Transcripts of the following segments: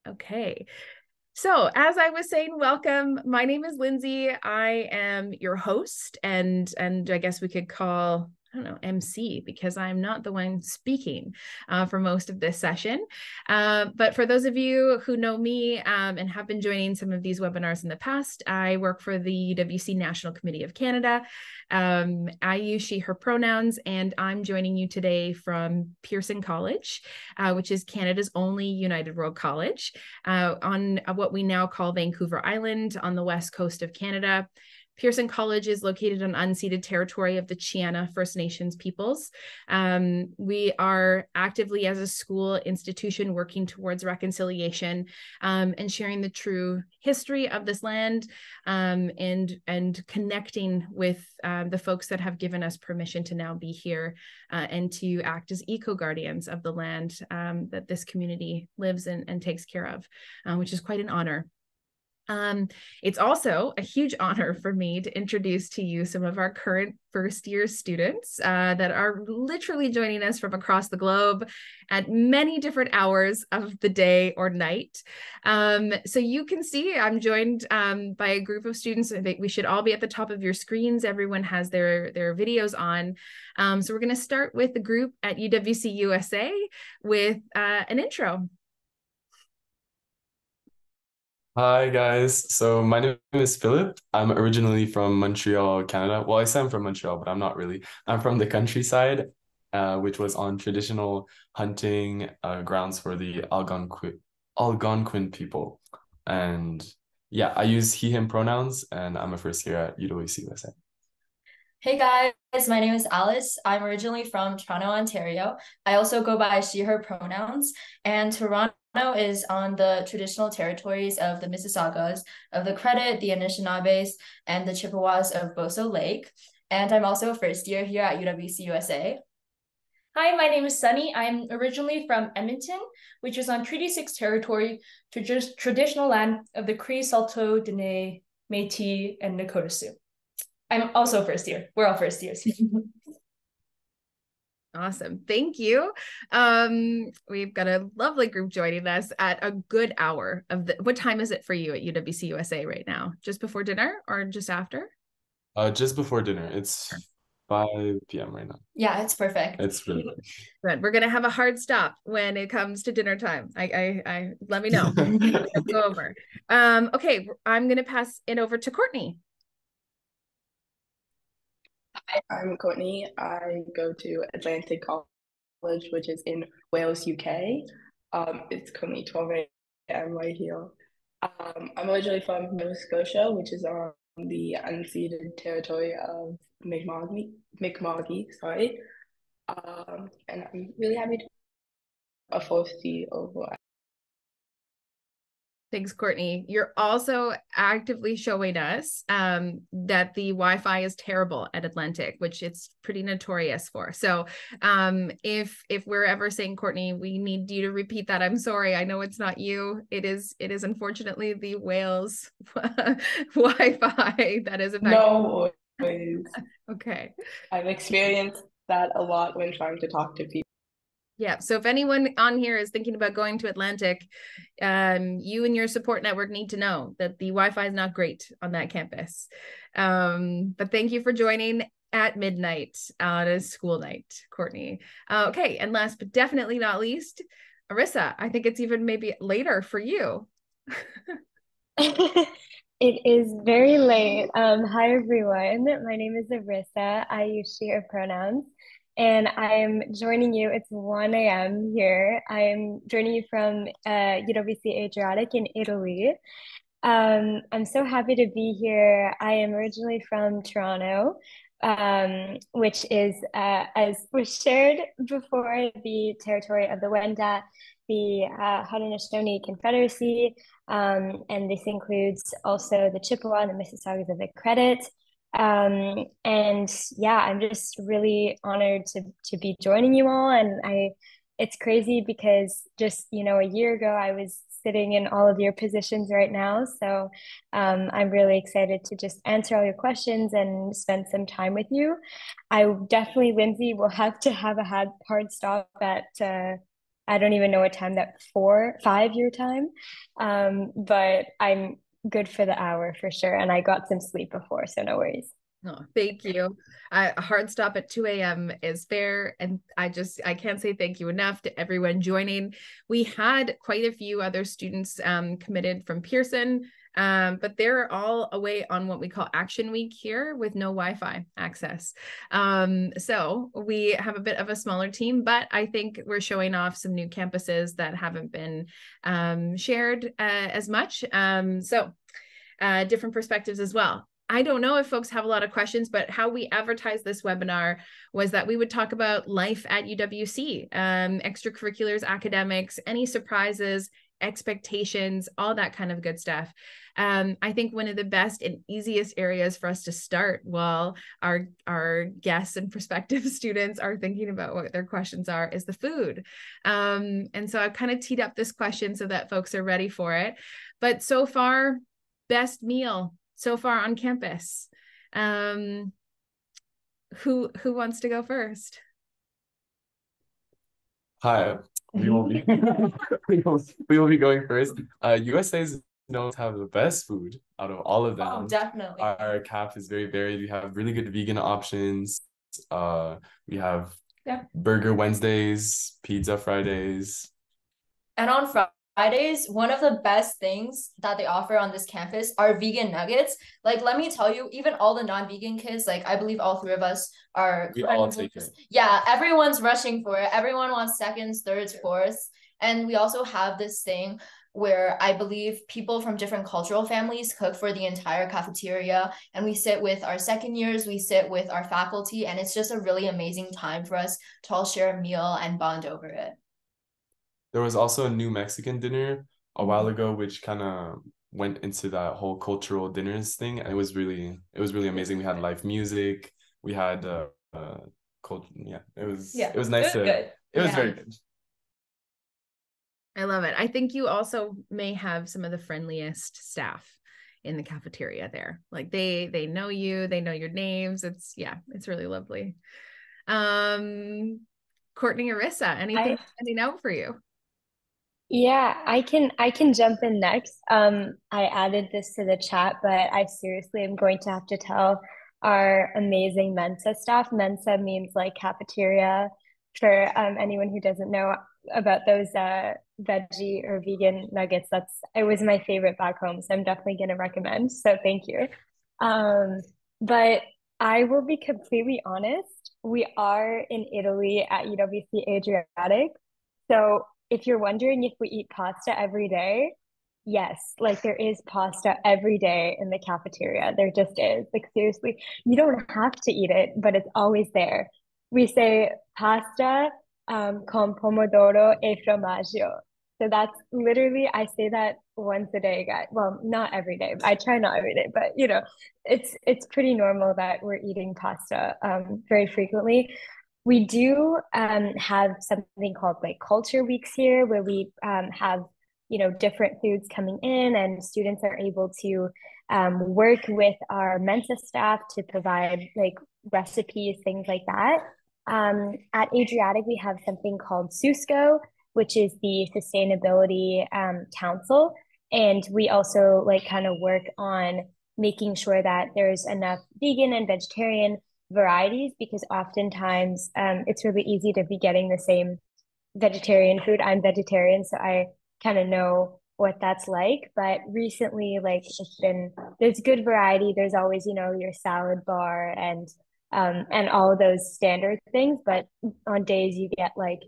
Okay. So as I was saying, welcome. My name is Lindsay. I am your host and I guess we could call, I don't know, MC because I'm not the one speaking for most of this session. But for those of you who know me and have been joining some of these webinars in the past, I work for the UWC National Committee of Canada. I use she, her pronouns, and I'm joining you today from Pearson College, which is Canada's only United World College, on what we now call Vancouver Island on the west coast of Canada. Pearson College is located on unceded territory of the Chiana First Nations peoples. We are actively, as a school institution, working towards reconciliation and sharing the true history of this land, and connecting with the folks that have given us permission to now be here and to act as eco-guardians of the land that this community lives in and takes care of, which is quite an honor. It's also a huge honor for me to introduce to you some of our current first year students that are literally joining us from across the globe at many different hours of the day or night. So you can see I'm joined by a group of students. I think we should all be at the top of your screens. Everyone has their videos on. So we're going to start with the group at UWC USA with an intro. Hi guys, so my name is Philip. I'm originally from Montreal, Canada. Well, I say I'm from Montreal, but I'm not really. I'm from the countryside, which was on traditional hunting grounds for the Algonquin people. And yeah, I use he, him pronouns, and I'm a first year at UWC USA. Hey guys, my name is Alice. I'm originally from Toronto, Ontario. I also go by she, her pronouns, and Toronto is on the traditional territories of the Mississaugas, of the Credit, the Anishinaabes, and the Chippewas of Boso Lake. And I'm also a first year here at UWC USA. Hi, my name is Sunny. I'm originally from Edmonton, which is on Treaty 6 territory, traditional land of the Cree, Saulteaux, Dene, Métis, and Nakota Sioux. I'm also first year. We're all first years. Awesome. Thank you. We've got a lovely group joining us at a good hour of what time is it for you at UWC USA right now? Just before dinner or just after? Just before dinner. It's 5 p.m. right now. Yeah, it's perfect. It's really good. We're gonna have a hard stop when it comes to dinner time. I let me know. Let's go over. Okay, I'm gonna pass it over to Courtney. Hi, I'm Courtney. I go to Adriatic College, which is in Wales, UK. It's currently 12 a.m. right here. I'm originally from Nova Scotia, which is on the unceded territory of Mi'kmaq, sorry. And I'm really happy to be a first year overall. Thanks, Courtney. You're also actively showing us that the Wi-Fi is terrible at Atlantic, which it's pretty notorious for. So if we're ever saying, Courtney, we need you to repeat that. I'm sorry. I know it's not you. It is unfortunately the Wales Wi-Fi that is affected. No worries. Okay. I've experienced that a lot when trying to talk to people. Yeah. So if anyone on here is thinking about going to Atlantic, you and your support network need to know that the Wi-Fi is not great on that campus. But thank you for joining at midnight on a school night, Courtney. Okay. And last but definitely not least, Arissa, I think it's even maybe later for you. It is very late. Hi, everyone. My name is Arissa. I use she, her pronouns. And I'm joining you. It's 1 a.m. here. I'm joining you from UWC Adriatic in Italy. I'm so happy to be here. I am originally from Toronto, which is, as was shared before, the territory of the Wendat, the Haudenosaunee Confederacy, and this includes also the Chippewa and the Mississaugas of the Credit. And yeah, I'm just really honored to be joining you all. And it's crazy because just, a year ago, I was sitting in all of your positions right now. So I'm really excited to just answer all your questions and spend some time with you. I definitely, Lindsay, will have to have a hard stop at I don't even know what time that 5 year time. But I'm good for the hour for sure. And I got some sleep before, so no worries. Oh, thank you. A hard stop at 2 a.m. is fair. And I can't say thank you enough to everyone joining. We had quite a few other students committed from Pearson, but they're all away on what we call Action Week here with no Wi-Fi access. So we have a bit of a smaller team, but I think we're showing off some new campuses that haven't been shared as much. Different perspectives as well. I don't know if folks have a lot of questions, but how we advertised this webinar was that we would talk about life at UWC, extracurriculars, academics, any surprises, expectations, all that kind of good stuff. I think one of the best and easiest areas for us to start while our guests and prospective students are thinking about what their questions are is the food. And so I've kind of teed up this question so that folks are ready for it. But so far, best meal so far on campus. Who wants to go first? Hi, we will be we will be going first. USA's known to have the best food out of all of them. Oh, definitely. Our CAF is very varied. We have really good vegan options. We have Burger Wednesdays, Pizza Fridays. And on Fridays, one of the best things that they offer on this campus are vegan nuggets. Like, let me tell you, even all the non-vegan kids, like I believe all three of us are. We all take it. Yeah, everyone's rushing for it. Everyone wants seconds, thirds, fourths. And we also have this thing where I believe people from different cultural families cook for the entire cafeteria. And we sit with our second years, we sit with our faculty, and it's just a really amazing time for us to all share a meal and bond over it. There was also a new Mexican dinner a while ago, which kind of went into that whole cultural dinners thing. And it was really amazing. We had live music. We had culture. Yeah, it was nice. It was very good. I love it. I think you also may have some of the friendliest staff in the cafeteria there. Like they know you, they know your names. It's really lovely. Courtney, Arissa, anything standing out for you? Yeah, I can jump in next. I added this to the chat, but I seriously am going to have to tell our amazing Mensa staff. Mensa means like cafeteria for anyone who doesn't know about those veggie or vegan nuggets. It was my favorite back home, so I'm definitely going to recommend. So thank you. But I will be completely honest. We are in Italy at UWC Adriatic. So if you're wondering if we eat pasta every day, yes, like there is pasta every day in the cafeteria. There just is. Like seriously, you don't have to eat it, but it's always there. We say pasta con pomodoro e formaggio. So that's literally, I say that once a day, guys. Well, not every day. I try not every day, but it's pretty normal that we're eating pasta very frequently. We do have something called like culture weeks here where we have, different foods coming in and students are able to work with our Mensa staff to provide like recipes, things like that. At Adriatic, we have something called SUSCO, which is the Sustainability Council. And we also like kind of work on making sure that there's enough vegan and vegetarian varieties because oftentimes it's really easy to be getting the same vegetarian food. I'm vegetarian, so I kind of know what that's like. But recently, like there's good variety. There's always, your salad bar and all of those standard things. But on days you get like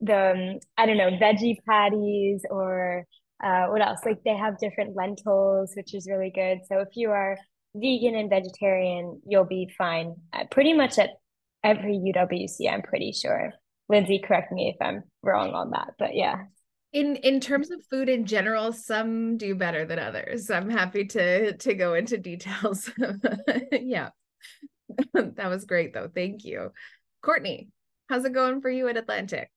the I don't know, veggie patties or what else? Like they have different lentils, which is really good. So if you are vegan and vegetarian, you'll be fine pretty much at every UWC, I'm pretty sure. Lindsay, correct me if I'm wrong on that, but yeah. In terms of food in general, some do better than others. I'm happy to go into details. Yeah. That was great though. Thank you. Courtney, how's it going for you at Atlantic?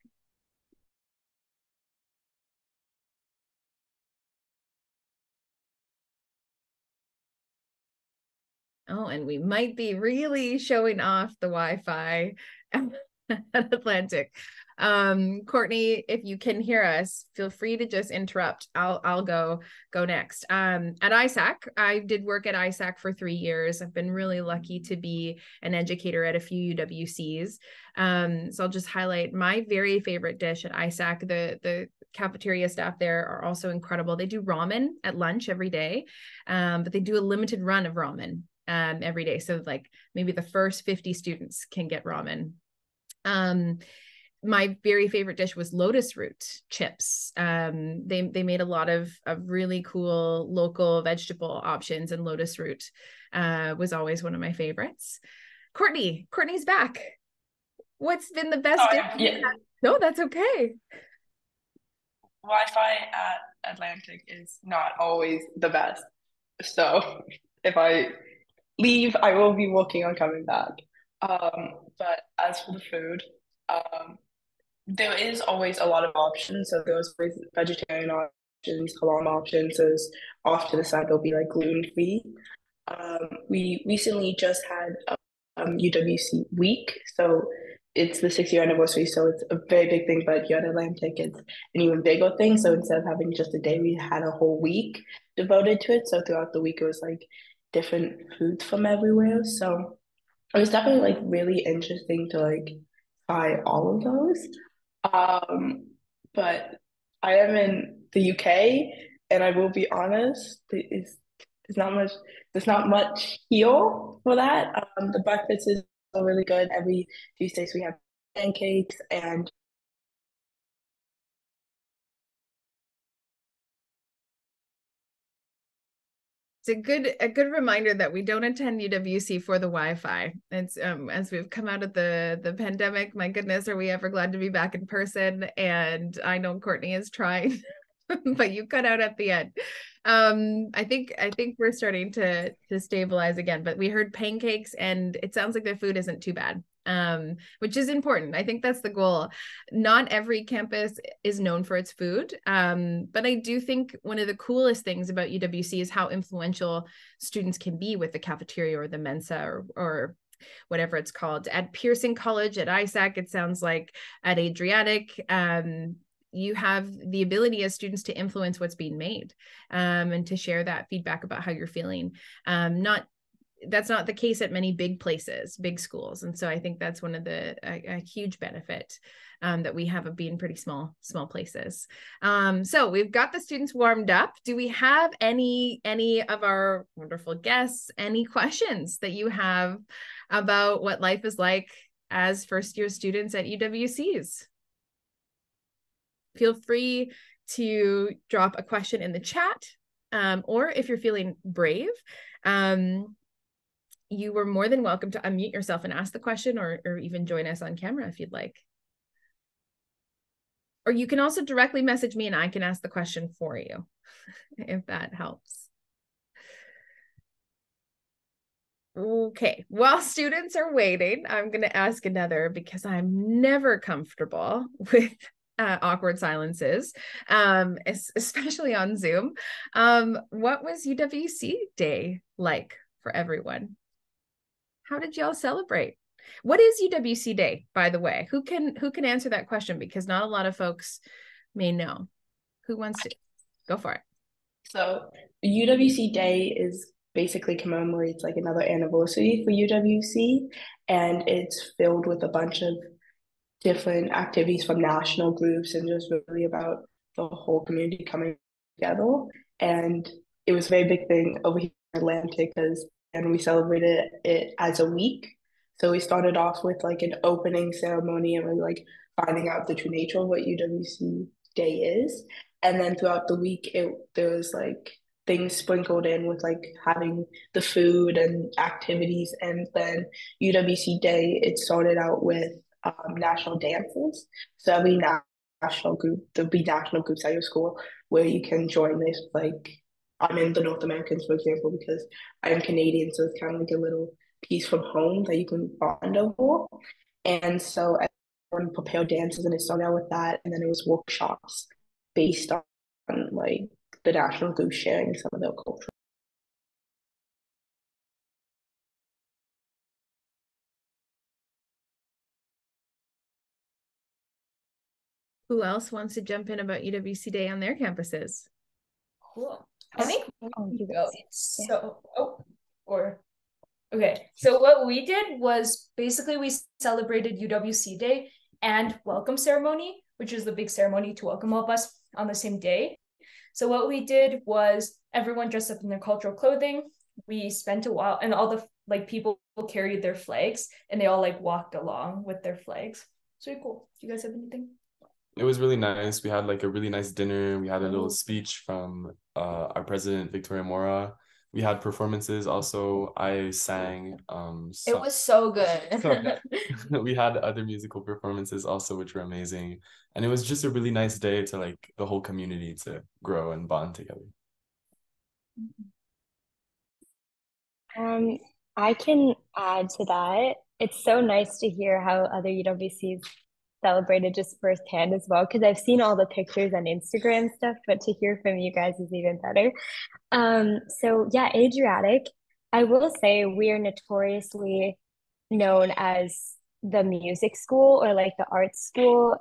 Oh, and we might be really showing off the Wi-Fi at Atlantic. Courtney, if you can hear us, feel free to just interrupt. I'll go next. At ISAC, I did work at ISAC for 3 years. I've been really lucky to be an educator at a few UWCs. So I'll just highlight my very favorite dish at ISAC. The cafeteria staff there are also incredible. They do ramen at lunch every day, but they do a limited run of ramen every day. So like maybe the first 50 students can get ramen. My very favorite dish was lotus root chips. They made a lot of really cool local vegetable options, and lotus root was always one of my favorites. Courtney's back. What's been the best dish? Yeah. No, that's okay. Wi-Fi at Atlantic is not always the best. So if I leave, I will be working on coming back. But as for the food, there is always a lot of options. So there's always vegetarian options, halal options. There's off to the side there'll be like gluten-free. We recently just had UWC week, so it's the 6-year anniversary, so it's a very big thing. But here at Atlantic, it's an even bigger thing. So instead of having just a day, we had a whole week devoted to it. So throughout the week, it was like different foods from everywhere. So it was definitely like really interesting to like try all of those. But I am in the UK, and I will be honest, there's not much here for that. The breakfast is really good. Every Tuesdays we have pancakes, and It's a good reminder that we don't attend UWC for the Wi-Fi. It's as we've come out of the pandemic, my goodness, are we ever glad to be back in person? And I know Courtney is trying, but you cut out at the end. I think we're starting to stabilize again, but we heard pancakes, and it sounds like the food isn't too bad. Which is important. I think that's the goal. Not every campus is known for its food, but I do think one of the coolest things about UWC is how influential students can be with the cafeteria or the Mensa or whatever it's called. At Pearson College, at ISAC, it sounds like at Adriatic, you have the ability as students to influence what's being made, and to share that feedback about how you're feeling. That's not the case at many big places, big schools. And so I think that's one of a huge benefit that we have of being pretty small places. So we've got the students warmed up. Do we have any of our wonderful guests, any questions that you have about what life is like as first-year students at UWCs? Feel free to drop a question in the chat, or if you're feeling brave, you were more than welcome to unmute yourself and ask the question, or even join us on camera if you'd like. Or you can also directly message me and I can ask the question for you, if that helps. Okay, while students are waiting, I'm going to ask another, because I'm never comfortable with awkward silences, especially on Zoom. What was UWC Day like for everyone? How did y'all celebrate? What is UWC Day, by the way? Who can answer that question? Because not a lot of folks may know. Who wants to go for it? So UWC Day is basically commemorates like another anniversary for UWC, and it's filled with a bunch of different activities from national groups, and just really about the whole community coming together. And it was a very big thing over here in Atlantic, and we celebrated it as a week. So we started off with like an opening ceremony and really like finding out the true nature of what UWC Day is. And then throughout the week, there was like things sprinkled in with like having the food and activities. And then UWC Day, it started out with national dances. So every national group, there'll be national groups at your school where you can join this. Like I'm in the North Americans, for example, because I'm Canadian, so it's kind of like a little piece from home that you can bond over. And so everyone prepared dances, and it started out with that, and then it was workshops based on like the national group sharing some of their culture. who else wants to jump in about UWC Day on their campuses? Cool. I think we can go. Yeah. So what we did was basically we celebrated UWC Day and welcome ceremony, which is the big ceremony to welcome all of us on the same day. So what we did was everyone dressed up in their cultural clothing. We spent a while, and all the people carried their flags, and they all walked along with their flags. It's really cool. Do you guys have anything? It was really nice. We had a really nice dinner. We had a little speech from our president, Victoria Mora. We had performances also. I sang. It was so good. So good. We had other musical performances also, which were amazing. And it was just a really nice day to the whole community to grow and bond together. I can add to that. It's so nice to hear how other UWCs celebrated just firsthand as well, because I've seen all the pictures on Instagram stuff, but to hear from you guys is even better. So yeah, Adriatic, I will say we are notoriously known as the music school or the arts school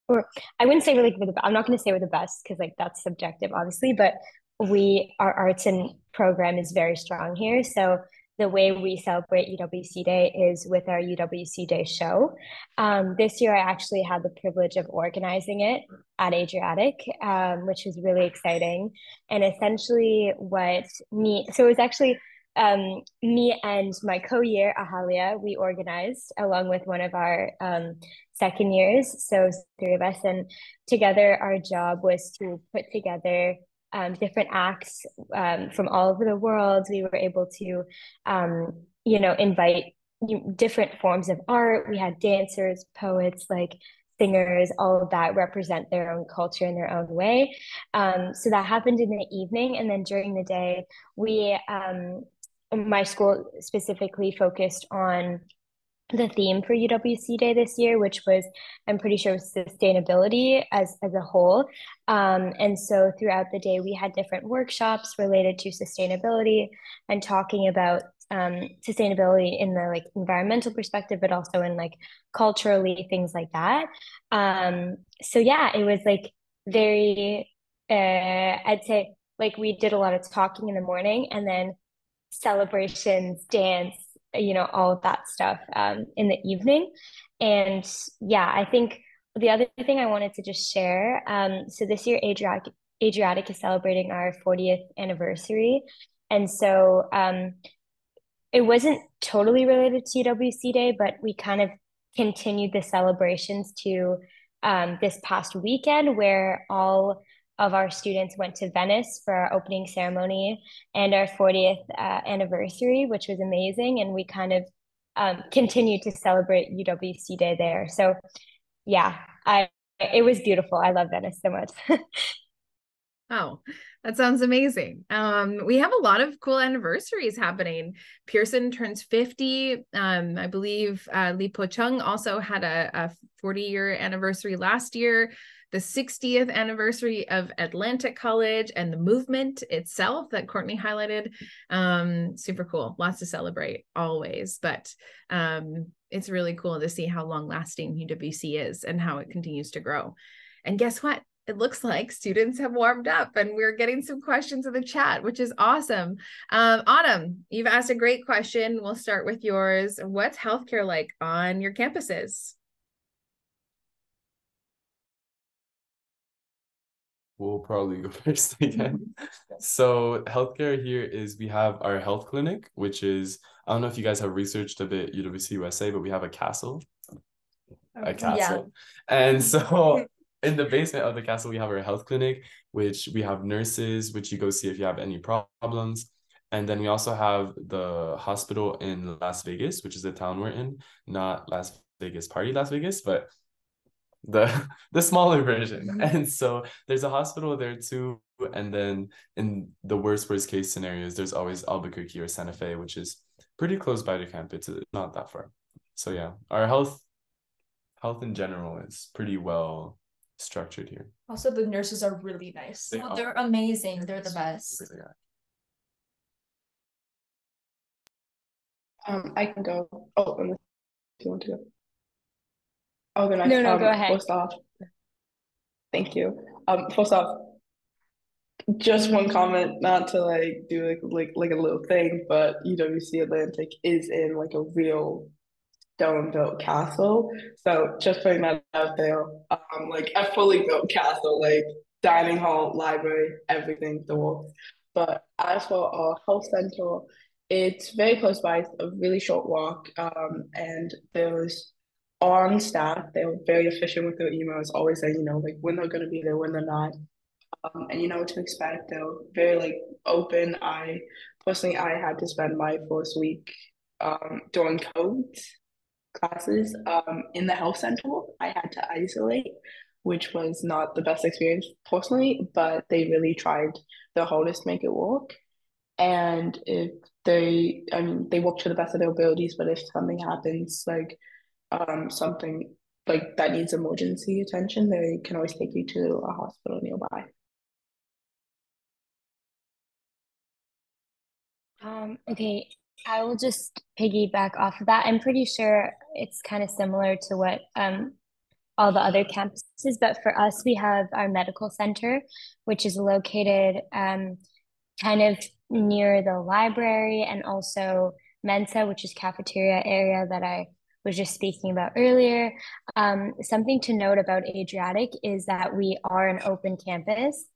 or I wouldn't say I'm not going to say we're the best because that's subjective, obviously, but our arts and program is very strong here. So the way we celebrate UWC Day is with our UWC Day show. This year, I actually had the privilege of organizing it at Adriatic, which was really exciting. And essentially, so it was actually me and my co-year, Ahalia, we organized along with one of our second years. So three of us, and together our job was to put together different acts from all over the world. We were able to, invite different forms of art. We had dancers, poets, singers, all of that represent their own culture in their own way. So that happened in the evening. And then during the day, my school specifically focused on the theme for UWC Day this year, which was, I'm pretty sure, sustainability as a whole. And so throughout the day, we had different workshops related to sustainability and talking about sustainability in the environmental perspective, but also in culturally, things like that. So yeah, it was very, I'd say we did a lot of talking in the morning and then celebrations, dance, all of that stuff in the evening. And yeah, I think the other thing I wanted to just share, so this year Adriatic is celebrating our 40th anniversary. And so it wasn't totally related to UWC Day, but we kind of continued the celebrations to this past weekend where all of our students went to Venice for our opening ceremony and our 40th anniversary, which was amazing. And we kind of continued to celebrate UWC Day there. So yeah, it was beautiful. I love Venice so much. Oh, that sounds amazing. We have a lot of cool anniversaries happening. Pearson turns 50. I believe Li Po Chung also had a 40-year anniversary last year. The 60th anniversary of Atlantic College and the movement itself that Courtney highlighted. Super cool. Lots to celebrate always, but it's really cool to see how long-lasting UWC is and how it continues to grow. And guess what? It looks like students have warmed up and we're getting some questions in the chat, which is awesome. Autumn, you've asked a great question. We'll start with yours. What's healthcare like on your campuses? We'll probably go first again. So healthcare here is we have our health clinic, which is, I don't know if you guys have researched a bit UWC USA, but we have a castle. A castle. Yeah. And so in the basement of the castle, we have our health clinic, which we have nurses, which you go see if you have any problems. And then we also have the hospital in Las Vegas, which is the town we're in, not Las Vegas Party Las Vegas, but the smaller version. And so there's a hospital there too. And then in the worst case scenarios, there's always Albuquerque or Santa Fe, which is pretty close by to campus. It's not that far. So yeah, our health in general is pretty well structured here. Also, the nurses are really nice. They're amazing. They're the best. I can go. Oh, unless you want to go. Oh, then no, go ahead. We'll start. Thank you. First off, just one comment, not to like do like a little thing, but UWC Atlantic is in like a real stone built castle. So just putting that out there, like a fully built castle, like dining hall, library, everything, the works. But as for our health center, it's very close by. It's a really short walk. And there's on staff, they're very efficient with their emails, always saying, like when they're gonna be there, when they're not. And you know what to expect. They're very like open. I had to spend my first week doing code classes in the health center. I had to isolate, which was not the best experience personally, but they really tried their hardest to make it work. And if I mean, they work to the best of their abilities, but if something happens, like something like that needs emergency attention, they can always take you to a hospital nearby. Okay, I will just piggyback off of that. I'm pretty sure it's kind of similar to what all the other campuses, but for us, we have our medical center, which is located kind of near the library, and also Mensa, which is cafeteria area that I was just speaking about earlier. Something to note about Adriatic is that we are an open campus.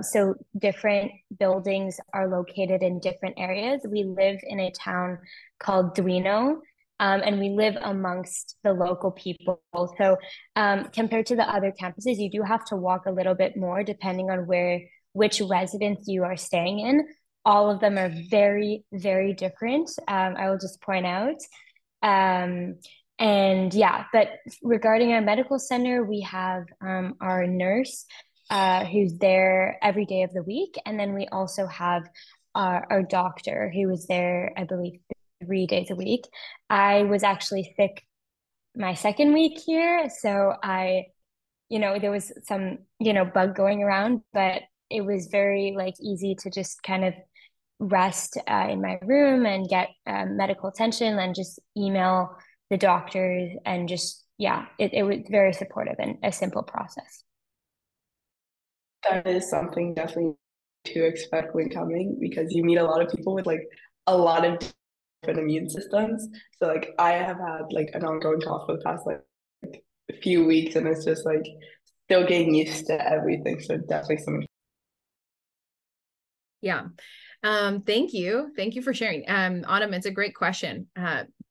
So different buildings are located in different areas. We live in a town called Duino, and we live amongst the local people. So compared to the other campuses, you do have to walk a little bit more depending on which residence you are staying in. All of them are very, very different. I will just point out. And yeah, but regarding our medical center, we have our nurse who's there every day of the week. And then we also have our doctor who is there, I believe, 3 days a week. I was actually sick my second week here. So there was some, bug going around, but it was very like easy to just kind of rest in my room and get medical attention and just email the doctors and just, yeah, it was very supportive and a simple process. That is something definitely to expect when coming, because you meet a lot of people with like a lot of different immune systems. So like I have had like an ongoing cough for the past like a few weeks, and it's just like still getting used to everything. So definitely something. Yeah. Thank you. Thank you for sharing. Autumn, it's a great question.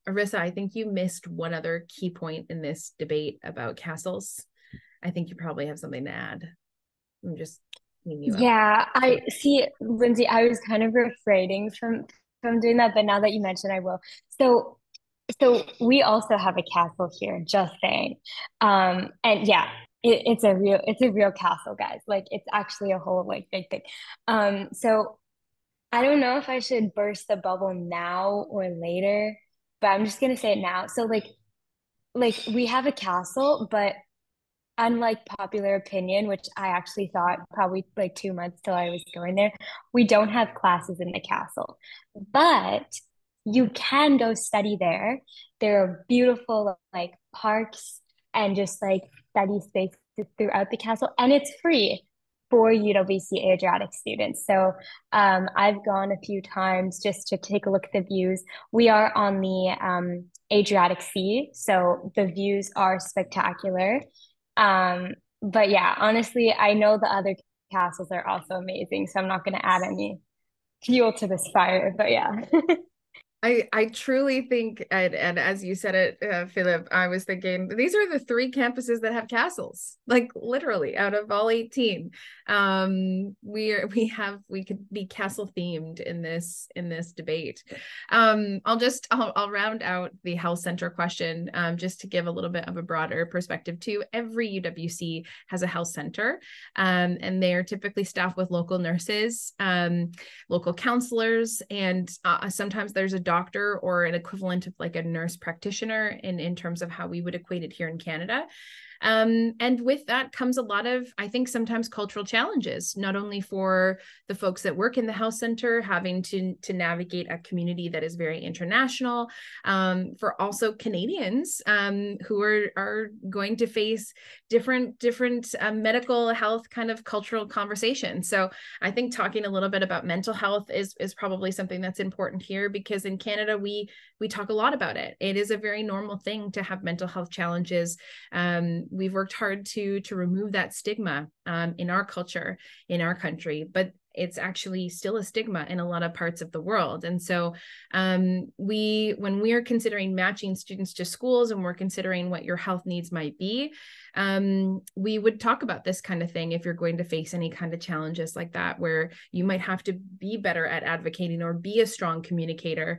Arissa, I think you missed one other key point in this debate about castles. I think you probably have something to add. I'm just you up. Yeah, I see, Lindsay, I was kind of refraining from doing that, but now that you mentioned, I will. So we also have a castle here, just saying. And yeah, it's a real castle, guys. Like it's actually a whole like big thing. So I don't know if I should burst the bubble now or later, but I'm just gonna say it now. So like we have a castle, but unlike popular opinion, which I actually thought probably like 2 months till I was going there, we don't have classes in the castle. But you can go study there. There are beautiful like parks and just like study spaces throughout the castle, and it's free for UWC Adriatic students. So I've gone a few times just to take a look at the views. We are on the Adriatic Sea, so the views are spectacular. But yeah, honestly, I know the other castles are also amazing, so I'm not going to add any fuel to this fire, but yeah. I truly think, and as you said it, Philip, I was thinking these are the 3 campuses that have castles, like literally out of all 18. We could be castle themed in this debate. I'll round out the health center question just to give a little bit of a broader perspective too. Every UWC has a health center, and they're typically staffed with local nurses, local counselors, and sometimes there's a doctor or an equivalent of like a nurse practitioner in terms of how we would equate it here in Canada. And with that comes a lot of, I think, sometimes cultural challenges, not only for the folks that work in the health center, having to navigate a community that is very international, for also Canadians who are going to face different medical health kind of cultural conversations. So I think talking a little bit about mental health is probably something that's important here, because in Canada we talk a lot about it. It is a very normal thing to have mental health challenges. We've worked hard to remove that stigma in our culture, in our country, but it's actually still a stigma in a lot of parts of the world. And so when we are considering matching students to schools and we're considering what your health needs might be, we would talk about this kind of thing if you're going to face any kind of challenges like that, where you might have to be better at advocating or be a strong communicator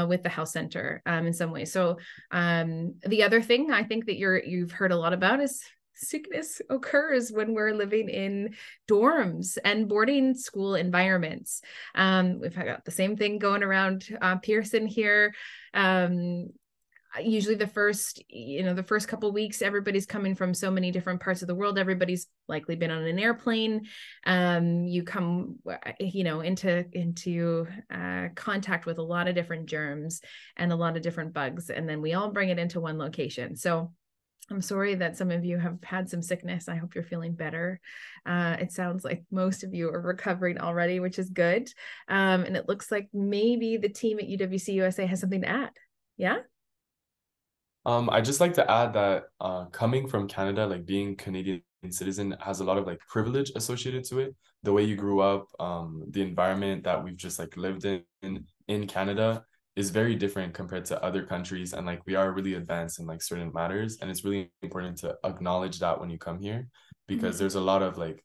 with the health center in some way. So the other thing I think that you've heard a lot about is sickness occurs when we're living in dorms and boarding school environments. We've got the same thing going around Pearson here. Usually the first couple of weeks, everybody's coming from so many different parts of the world. Everybody's likely been on an airplane. You come, into contact with a lot of different germs and a lot of different bugs, and then we all bring it into one location. So I'm sorry that some of you have had some sickness. I hope you're feeling better. It sounds like most of you are recovering already, which is good. And it looks like maybe the team at UWC USA has something to add. Yeah? I'd just like to add that coming from Canada, like being Canadian citizen has a lot of like privilege associated to it. The way you grew up, the environment that we've just like lived in Canada is very different compared to other countries, and like we are really advanced in like certain matters, and it's really important to acknowledge that when you come here, because there's a lot of like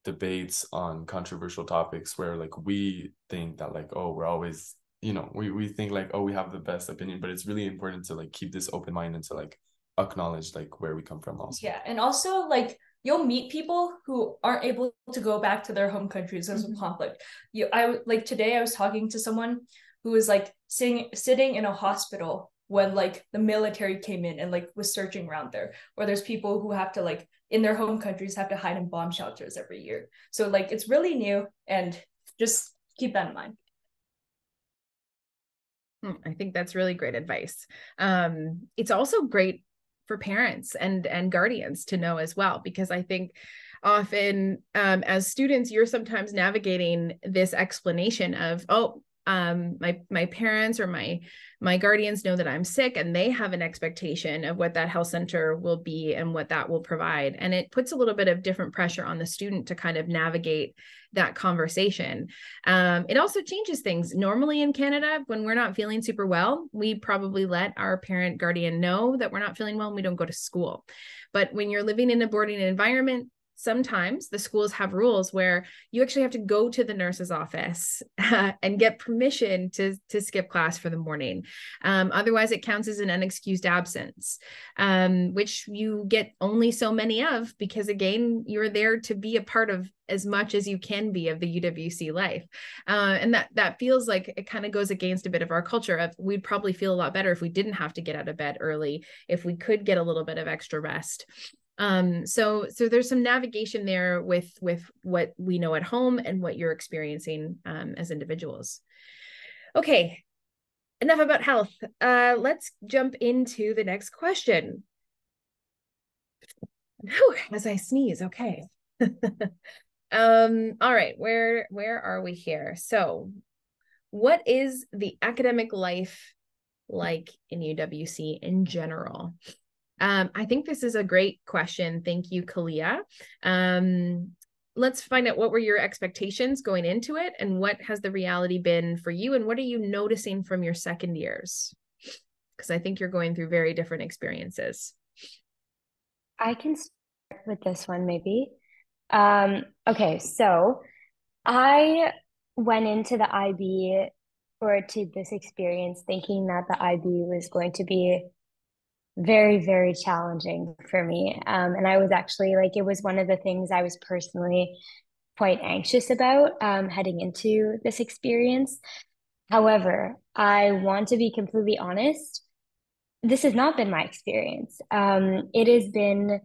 debates on controversial topics where like we think that like, oh, we're always, we think like, oh, we have the best opinion, but it's really important to like keep this open mind and to like acknowledge like where we come from also. Yeah, and also like you'll meet people who aren't able to go back to their home countries because of conflict. Today I was talking to someone who was like sitting in a hospital when like the military came in and like was searching around there. Or there's people who have to like in their home countries have to hide in bomb shelters every year. So like it's really new, and just keep that in mind. I think that's really great advice. It's also great for parents and guardians to know as well, because I think often as students, you're sometimes navigating this explanation of, my parents or my guardians know that I'm sick, and they have an expectation of what that health center will be and what that will provide. And it puts a little bit of different pressure on the student to kind of navigate that conversation. It also changes things. Normally in Canada, when we're not feeling super well, we probably let our parent guardian know that we're not feeling well and we don't go to school. But when you're living in a boarding environment, sometimes the schools have rules where you actually have to go to the nurse's office and get permission to skip class for the morning. Otherwise, it counts as an unexcused absence, which you get only so many of, because again, you're there to be a part of as much as you can be of the UWC life. And that feels like it kind of goes against a bit of our culture of, we'd probably feel a lot better if we didn't have to get out of bed early, if we could get a little bit of extra rest. So there's some navigation there with what we know at home and what you're experiencing as individuals. Okay, enough about health. Let's jump into the next question. As I sneeze, okay. All right, where are we here? So what is the academic life like in UWC in general? I think this is a great question. Thank you, Kalia. Let's find out, what were your expectations going into it, and what has the reality been for you, and what are you noticing from your second years? Because I think you're going through very different experiences. I can start with this one, maybe. Okay, so I went into the IB, or to this experience, thinking that the IB was going to be very, very challenging for me. And I was actually it was one of the things I was personally quite anxious about heading into this experience. However, I want to be completely honest. This has not been my experience. It has been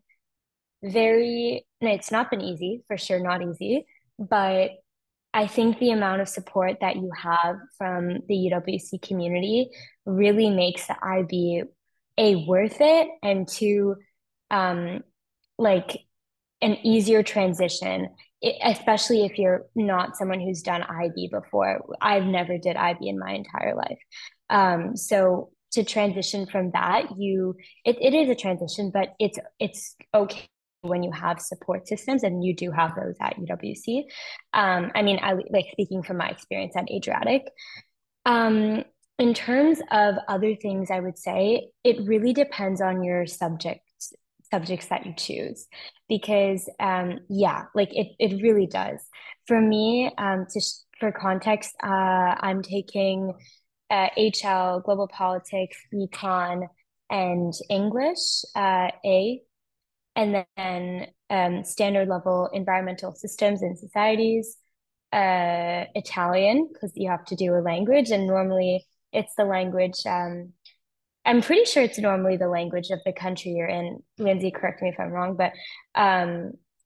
it's not been easy, for sure, not easy, but I think the amount of support that you have from the UWC community really makes the IB worth it, and like an easier transition, especially if you're not someone who's done IB before. I've never did IB in my entire life. So to transition from that, it is a transition, but it's okay when you have support systems, and you do have those at UWC. I mean, I like speaking from my experience at Adriatic. In terms of other things, I would say it really depends on your subjects that you choose, because yeah, like it really does. For me, for context, I'm taking HL, global politics, econ, and English A, and then standard level environmental systems and societies, Italian, because you have to do a language, and normally it's the language. I'm pretty sure it's normally the language of the country you're in. Lindsay, correct me if I'm wrong, but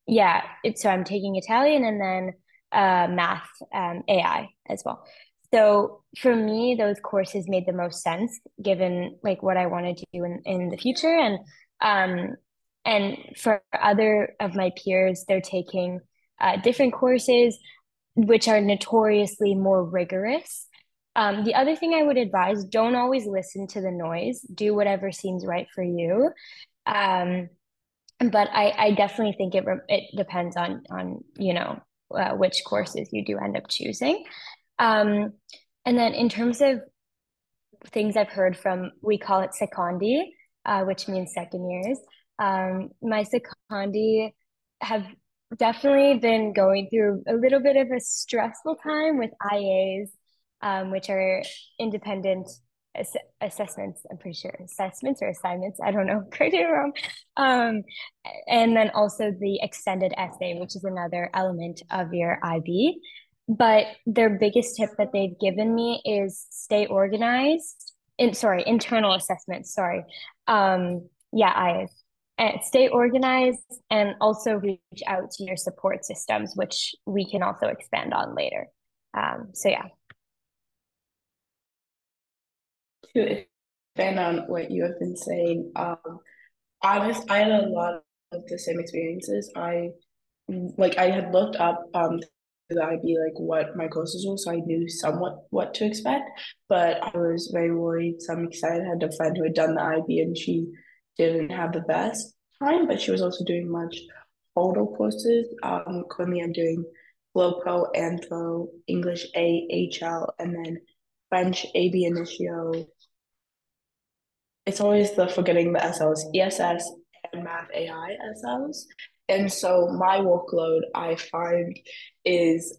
yeah, so I'm taking Italian, and then math, AI as well. So for me, those courses made the most sense given like what I want to do in the future. And for other of my peers, they're taking different courses, which are notoriously more rigorous. The other thing I would advise, don't always listen to the noise. Do whatever seems right for you. But I definitely think it depends on which courses you do end up choosing. And then in terms of things I've heard from, we call it secondi, which means second years. My secondi have definitely been going through a little bit of a stressful time with IAs, which are independent assessments. I'm pretty sure assessments or assignments. I don't know, correct me if I'm wrong. And then also the extended essay, which is another element of your IB. But their biggest tip that they've given me is stay organized. Internal assessments. Sorry. IAs. And stay organized, and also reach out to your support systems, which we can also expand on later. So yeah. To expand on what you have been saying, I had a lot of the same experiences. I had looked up the IB, like what my courses were, so I knew somewhat what to expect. But I was very worried. So I'm excited. I had a friend who had done the IB, and she didn't have the best time, but she was also doing much older courses. Currently I'm doing Glopo, Anthro, English A, HL, and then French AB Initio. It's always the forgetting the SLs, ESS, and Math AI SLs. And so my workload I find is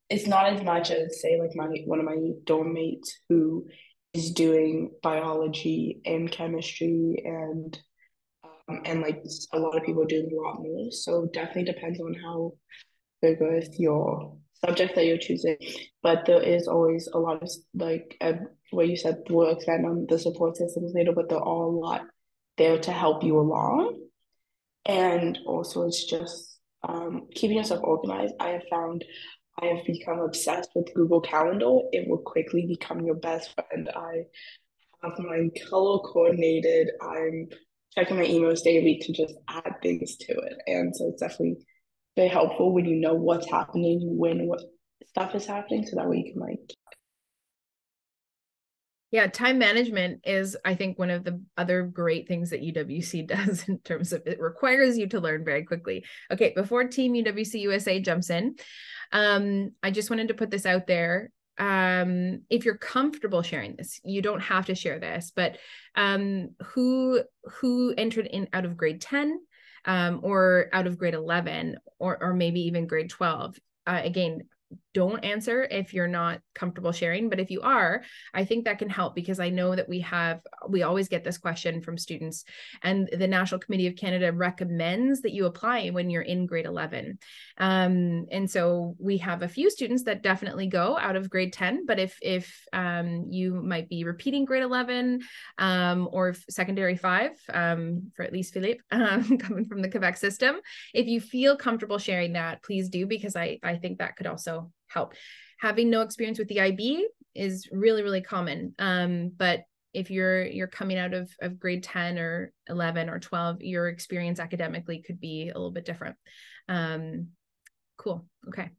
it's not as much as say like one of my dorm mates who is doing biology and chemistry and like a lot of people are doing a lot more. So definitely depends on how vigorous your subject that you're choosing. But there is always a lot of like what you said, we'll expand on the support systems later, but they're all a lot there to help you along. And also it's just keeping yourself organized. I have found I have become obsessed with Google Calendar. It will quickly become your best friend. I have mine color coordinated. I'm checking my emails daily to just add things to it. And so it's definitely very helpful when you know what's happening, when what stuff is happening, so that way you can like. Yeah, time management is, I think, one of the other great things that UWC does in terms of it requires you to learn very quickly. Okay, before Team UWC USA jumps in, I just wanted to put this out there. If you're comfortable sharing this, you don't have to share this, but who entered in out of grade 10 or out of grade 11 or maybe even grade 12? Again, don't answer if you're not comfortable sharing. But if you are, I think that can help, because I know that we always get this question from students, and the National Committee of Canada recommends that you apply when you're in grade 11. And so we have a few students that definitely go out of grade 10, but if you might be repeating grade 11 or secondary 5, for at least Philippe, coming from the Quebec system, if you feel comfortable sharing that, please do, because I think that could also help. Having no experience with the IB is really, really common. But if you're coming out of grade 10 or 11 or 12, your experience academically could be a little bit different. Cool. Okay.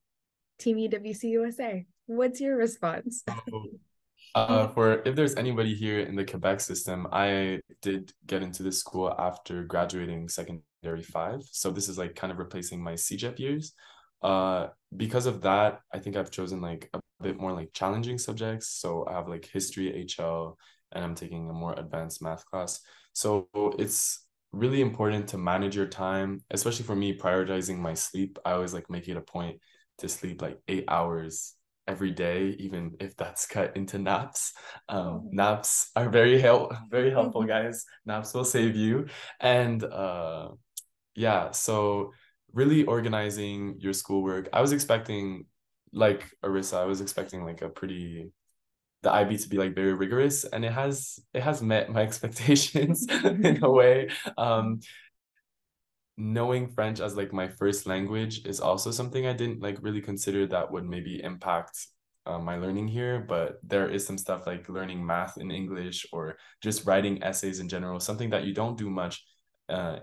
Team UWC USA, what's your response? For if there's anybody here in the Quebec system, I did get into this school after graduating secondary 5. So this is like kind of replacing my CEGEP years. Because of that, I think I've chosen like a bit more like challenging subjects. So I have like history, HL, and I'm taking a more advanced math class. So it's really important to manage your time, especially for me, prioritizing my sleep. I always like make it a point to sleep like 8 hours every day, even if that's cut into naps. Naps are very helpful, guys. Naps will save you. And yeah, so really organizing your schoolwork. I was expecting, like Arissa, I was expecting like the IB to be like very rigorous, and it has met my expectations in a way. Knowing French as like my first language is also something I didn't like really consider that would maybe impact my learning here, but there is some stuff like learning math in English or just writing essays in general, something that you don't do much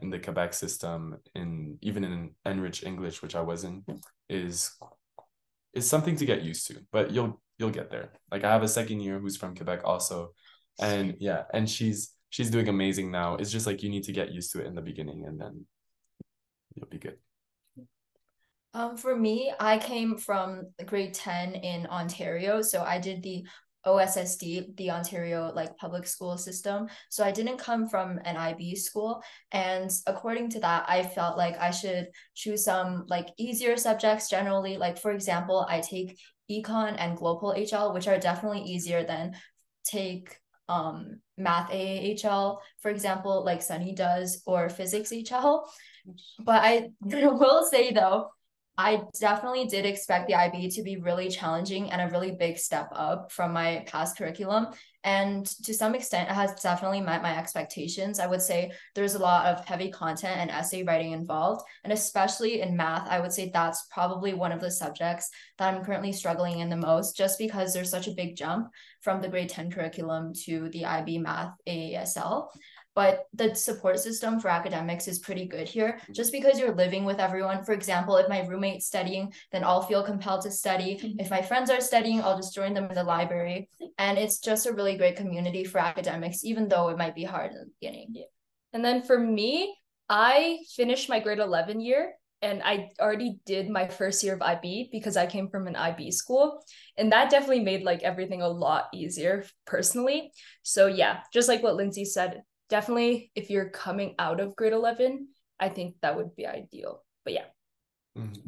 in the Quebec system, even in Enriched English, which I was in, is something to get used to, but you'll get there. Like I have a second year who's from Quebec also, and yeah, and she's doing amazing now. It's just like you need to get used to it in the beginning, and then you'll be good. For me, I came from grade 10 in Ontario, so I did the OSSD, the Ontario like public school system. So I didn't come from an IB school, and according to that, I felt like I should choose some like easier subjects generally. Like for example, I take econ and global HL, which are definitely easier than take math AHL, for example, like Sunny does, or physics HL. But I will say though, I definitely did expect the IB to be really challenging and a really big step up from my past curriculum. And to some extent, it has definitely met my expectations. I would say there's a lot of heavy content and essay writing involved. And especially in math, I would say that's probably one of the subjects that I'm currently struggling in the most, just because there's such a big jump from the grade 10 curriculum to the IB math AASL. But the support system for academics is pretty good here, just because you're living with everyone. For example, if my roommate's studying, then I'll feel compelled to study. If my friends are studying, I'll just join them in the library. And it's just a really great community for academics, even though it might be hard in the beginning. Yeah. And then for me, I finished my grade 11 year, and I already did my first year of IB because I came from an IB school. And that definitely made like everything a lot easier personally. So yeah, just like what Lindsay said, definitely if you're coming out of grade 11, I think that would be ideal. But yeah. Mm-hmm.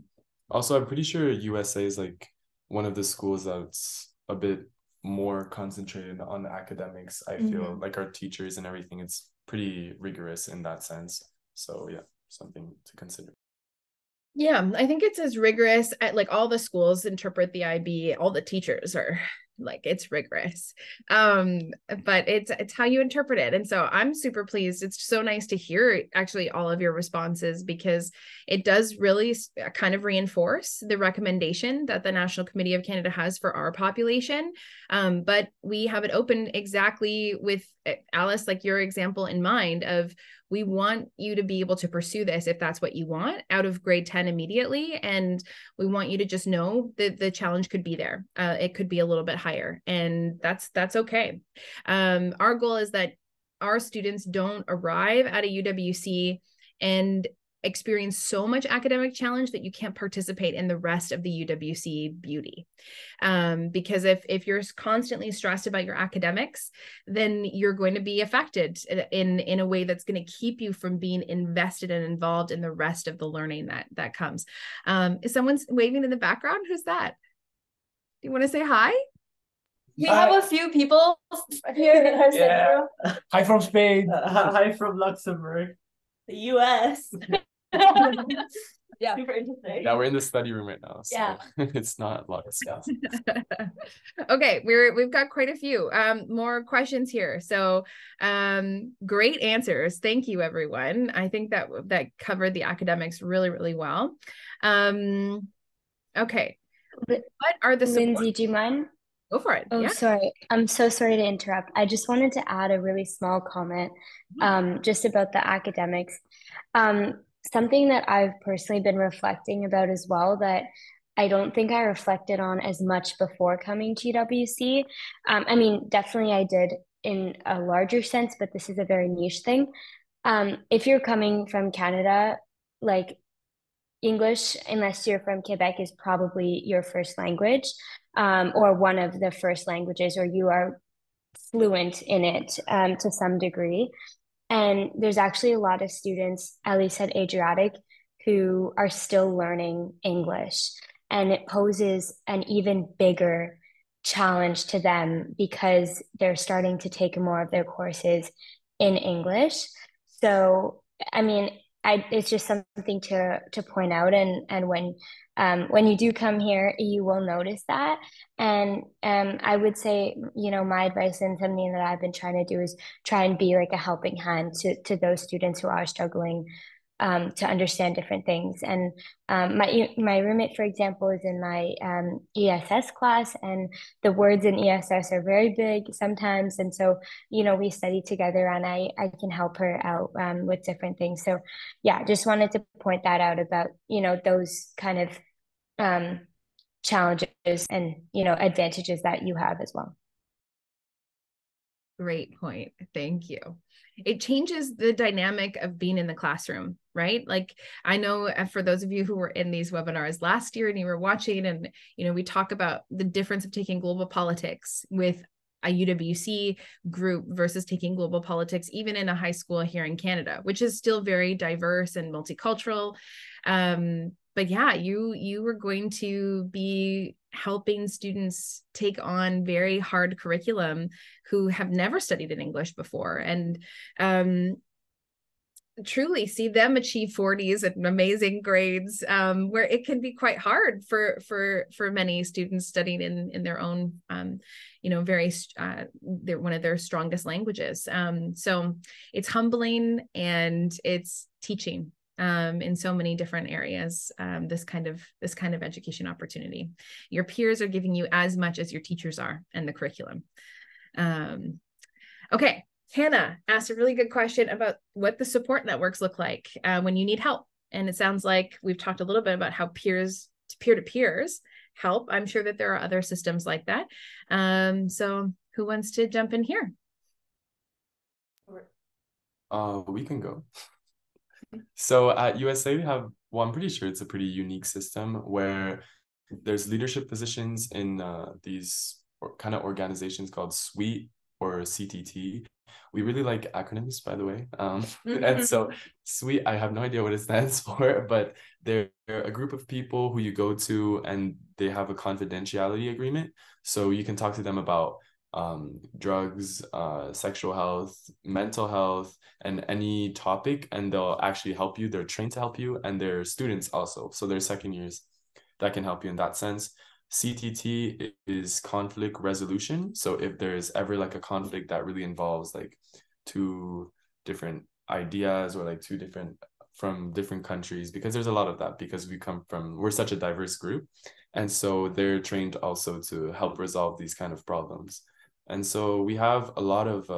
Also, I'm pretty sure USA is like one of the schools that's a bit more concentrated on academics. I feel like our teachers and everything, it's pretty rigorous in that sense. So yeah, something to consider. Yeah, I think it's as rigorous at like all the schools interpret the IB, all the teachers are like, it's rigorous. But it's how you interpret it. And so I'm super pleased. It's so nice to hear actually all of your responses, because it does really kind of reinforce the recommendation that the National Committee of Canada has for our population. But we have it open exactly with Alice, like your example in mind of, we want you to be able to pursue this if that's what you want out of grade 10 immediately. And we want you to just know that the challenge could be there. It could be a little bit higher, and that's okay. Our goal is that our students don't arrive at a UWC and experience so much academic challenge that you can't participate in the rest of the UWC beauty. Because if you're constantly stressed about your academics, then you're going to be affected in a way that's going to keep you from being invested and involved in the rest of the learning that comes. Is someone waving in the background? Who's that? you want to say hi? We have a few people here in our center. Hi from Spain. Hi from Luxembourg. The US. Yeah. Super interesting. Yeah, we're in the study room right now, so Yeah. it's not lots. Okay, we've got quite a few more questions here. So great answers. Thank you, everyone. I think that covered the academics really, really well. Okay. What are the support? Lindsay, do you mind? Go for it. Oh, Yeah. sorry. I'm so sorry to interrupt. I just wanted to add a really small comment just about the academics. Something that I've personally been reflecting about as well that I don't think I reflected on as much before coming to UWC. I mean, definitely I did in a larger sense, but this is a very niche thing. If you're coming from Canada, like English, unless you're from Quebec, is probably your first language, or one of the first languages, or you are fluent in it to some degree. And there's actually a lot of students, at least at Adriatic, who are still learning English. And it poses an even bigger challenge to them because they're starting to take more of their courses in English. So, I mean, it's just something to point out. And when you do come here, you will notice that. And I would say, my advice and something that I've been trying to do is try and be like a helping hand to those students who are struggling to understand different things. And my roommate, for example, is in my ESS class, and the words in ESS are very big sometimes. And so, we study together, and I can help her out with different things. So, yeah, just wanted to point that out about, those kind of challenges and, advantages that you have as well. Great point. Thank you. It changes the dynamic of being in the classroom, right? Like, I know for those of you who were in these webinars last year and you were watching, and, we talk about the difference of taking global politics with a UWC group versus taking global politics, even in a high school here in Canada, which is still very diverse and multicultural. But yeah, you were going to be helping students take on very hard curriculum who have never studied in English before, and truly see them achieve 40s and amazing grades, where it can be quite hard for many students studying in their own they're one of their strongest languages. So it's humbling, and it's teaching in so many different areas, this kind of education opportunity. Your peers are giving you as much as your teachers are and the curriculum. Okay, Hannah asked a really good question about what the support networks look like when you need help. And it sounds like we've talked a little bit about how peer-to-peers help. I'm sure that there are other systems like that. So who wants to jump in here? We can go. So at USA, we have, well, I'm pretty sure it's a pretty unique system where there's leadership positions in these kind of organizations called SWEET or CTT. We really like acronyms, by the way. And so SWEET, I have no idea what it stands for, but they're a group of people who you go to, and they have a confidentiality agreement. So you can talk to them about drugs, sexual health, mental health, and any topic, and they'll actually help you. They're trained to help you, and they're students also. So they're second years that can help you in that sense. CTT is conflict resolution. So if there's ever like a conflict that really involves like two different ideas, or like from different countries, because there's a lot of that, because we're such a diverse group. And so they're trained also to help resolve these kind of problems. And so we have a lot of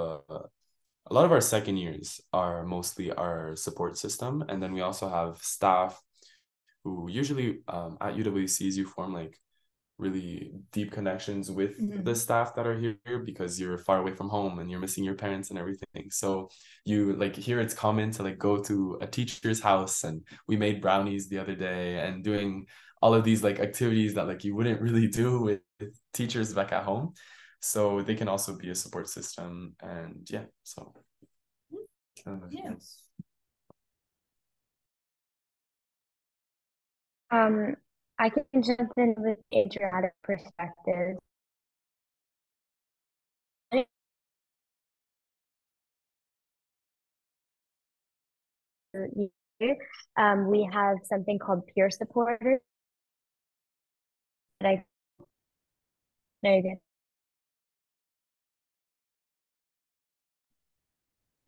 our second years are mostly our support system. And then we also have staff who usually at UWCs, you form like really deep connections with the staff that are here, because you're far away from home and you're missing your parents and everything. So you like, here it's common to like go to a teacher's house, and we made brownies the other day, and doing all of these like activities that like you wouldn't really do with teachers back at home. So they can also be a support system. And yeah, so Um, I can jump in with Adriatic perspective. We have something called peer supporters. There you go.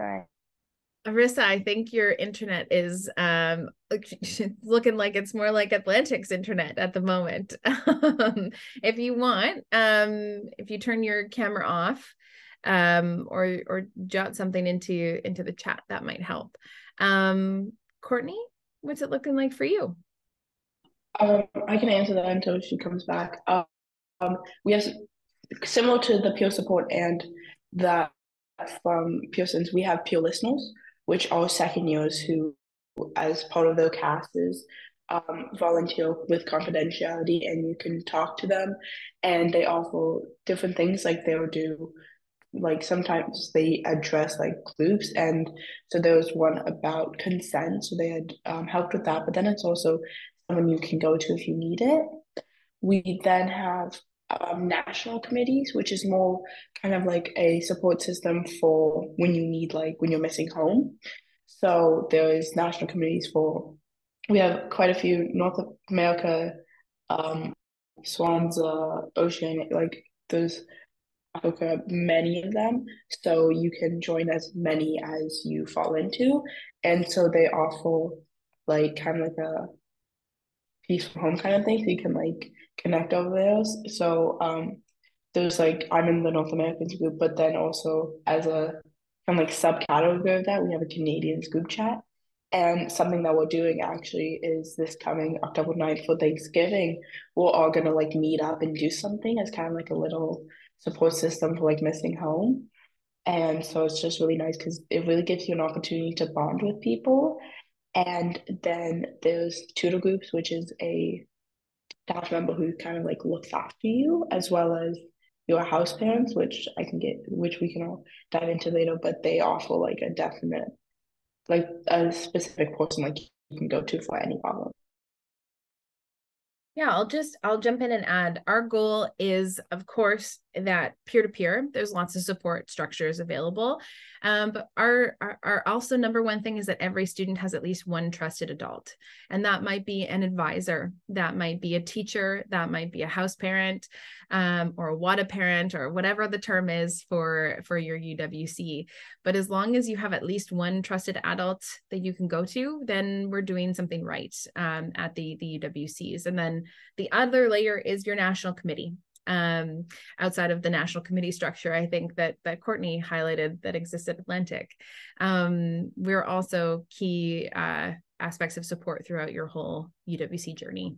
Sorry. Arissa, I think your internet is looking like it's more like Atlantic's internet at the moment. If you want, if you turn your camera off, or jot something into the chat, that might help. Courtney, what's it looking like for you? I can answer that until she comes back. We have similar to the peer support and that from Pearson's, we have peer listeners, which are second years who, as part of their classes, volunteer with confidentiality, and you can talk to them, and they offer different things. Like they'll do, like sometimes they address like groups, and so there was one about consent, so they had helped with that. But then it's also someone you can go to if you need it. We then have national committees, which is more kind of like a support system for when you need, like when you're missing home. So there is national committees for, we have quite a few North America, Swansea, Oceania, like there's Africa, many of them. So you can join as many as you fall into. And so they offer like kind of like a peaceful home kind of thing, so you can like connect over there. So there's like I'm in the North Americans group, but then also as a kind of like subcategory of that, we have a Canadians group chat. And something that we're doing actually is this coming October 9th for Thanksgiving, we're all gonna like meet up and do something as kind of like a little support system for like missing home. And so it's just really nice because it really gives you an opportunity to bond with people. And then there's tutor groups, which is a staff member who kind of like looks after you, as well as your house parents, which we can all dive into later, but they offer like a definite, like a specific person like you can go to for any problem. Yeah, I'll jump in and add, our goal is, of course, that peer-to-peer, there's lots of support structures available. But our also number one thing is that every student has at least one trusted adult. And that might be an advisor, that might be a teacher, that might be a house parent, or a WADA parent, or whatever the term is for your UWC. But as long as you have at least one trusted adult that you can go to, then we're doing something right at the UWCs. And then the other layer is your national committee. Outside of the national committee structure, I think that Courtney highlighted that exists at Atlantic. We're also key aspects of support throughout your whole UWC journey.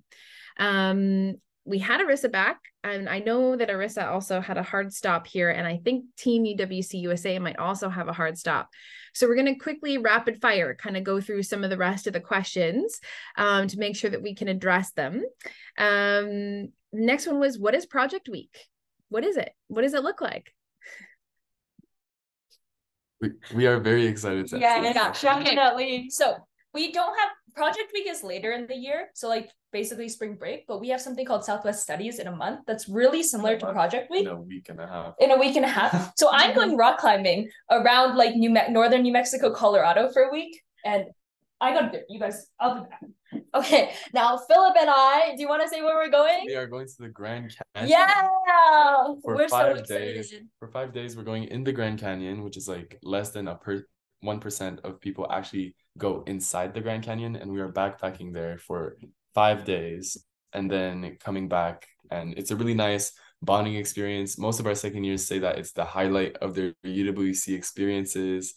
We had Arissa back, and I know that Arissa also had a hard stop here, and I think Team UWC USA might also have a hard stop. So we're going to quickly rapid fire kind of go through some of the rest of the questions to make sure that we can address them. Next one was, what is Project Week? What is it? What does it look like? We are very excited. Yeah, definitely. So we don't have Project Week is later in the year, so like basically spring break, but we have something called Southwest Studies in a month that's really similar to Project Week. In a week and a half. In a week and a half. So I'm going rock climbing around like northern New Mexico, Colorado for a week, and I gotta do it. You guys, I'll do that. Okay, now Philip and I, do you want to say where we're going? We are going to the Grand Canyon. Yeah, we're so excited. For 5 days, we're going in the Grand Canyon, which is like less than 1% of people actually go inside the Grand Canyon, and we are backpacking there for 5 days and then coming back, and it's a really nice bonding experience. Most of our second years say that it's the highlight of their UWC experiences,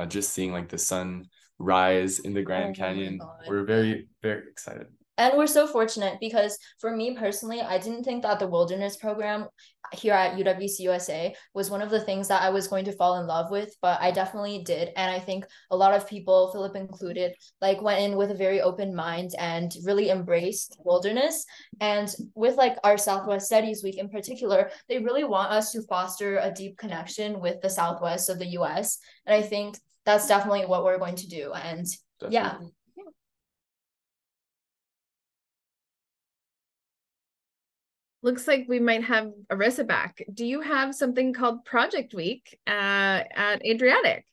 just seeing like the sun rise in the Grand Canyon. We're very, very excited. And we're so fortunate because for me personally, I didn't think that the wilderness program here at UWC USA was one of the things that I was going to fall in love with, but I definitely did. And I think a lot of people, Philip included, like went in with a very open mind and really embraced wilderness. And with like our Southwest Studies Week in particular, they really want us to foster a deep connection with the Southwest of the US. And I think that's definitely what we're going to do. And definitely. Yeah. looks like we might have Arissa back. Do you have something called Project Week at Adriatic?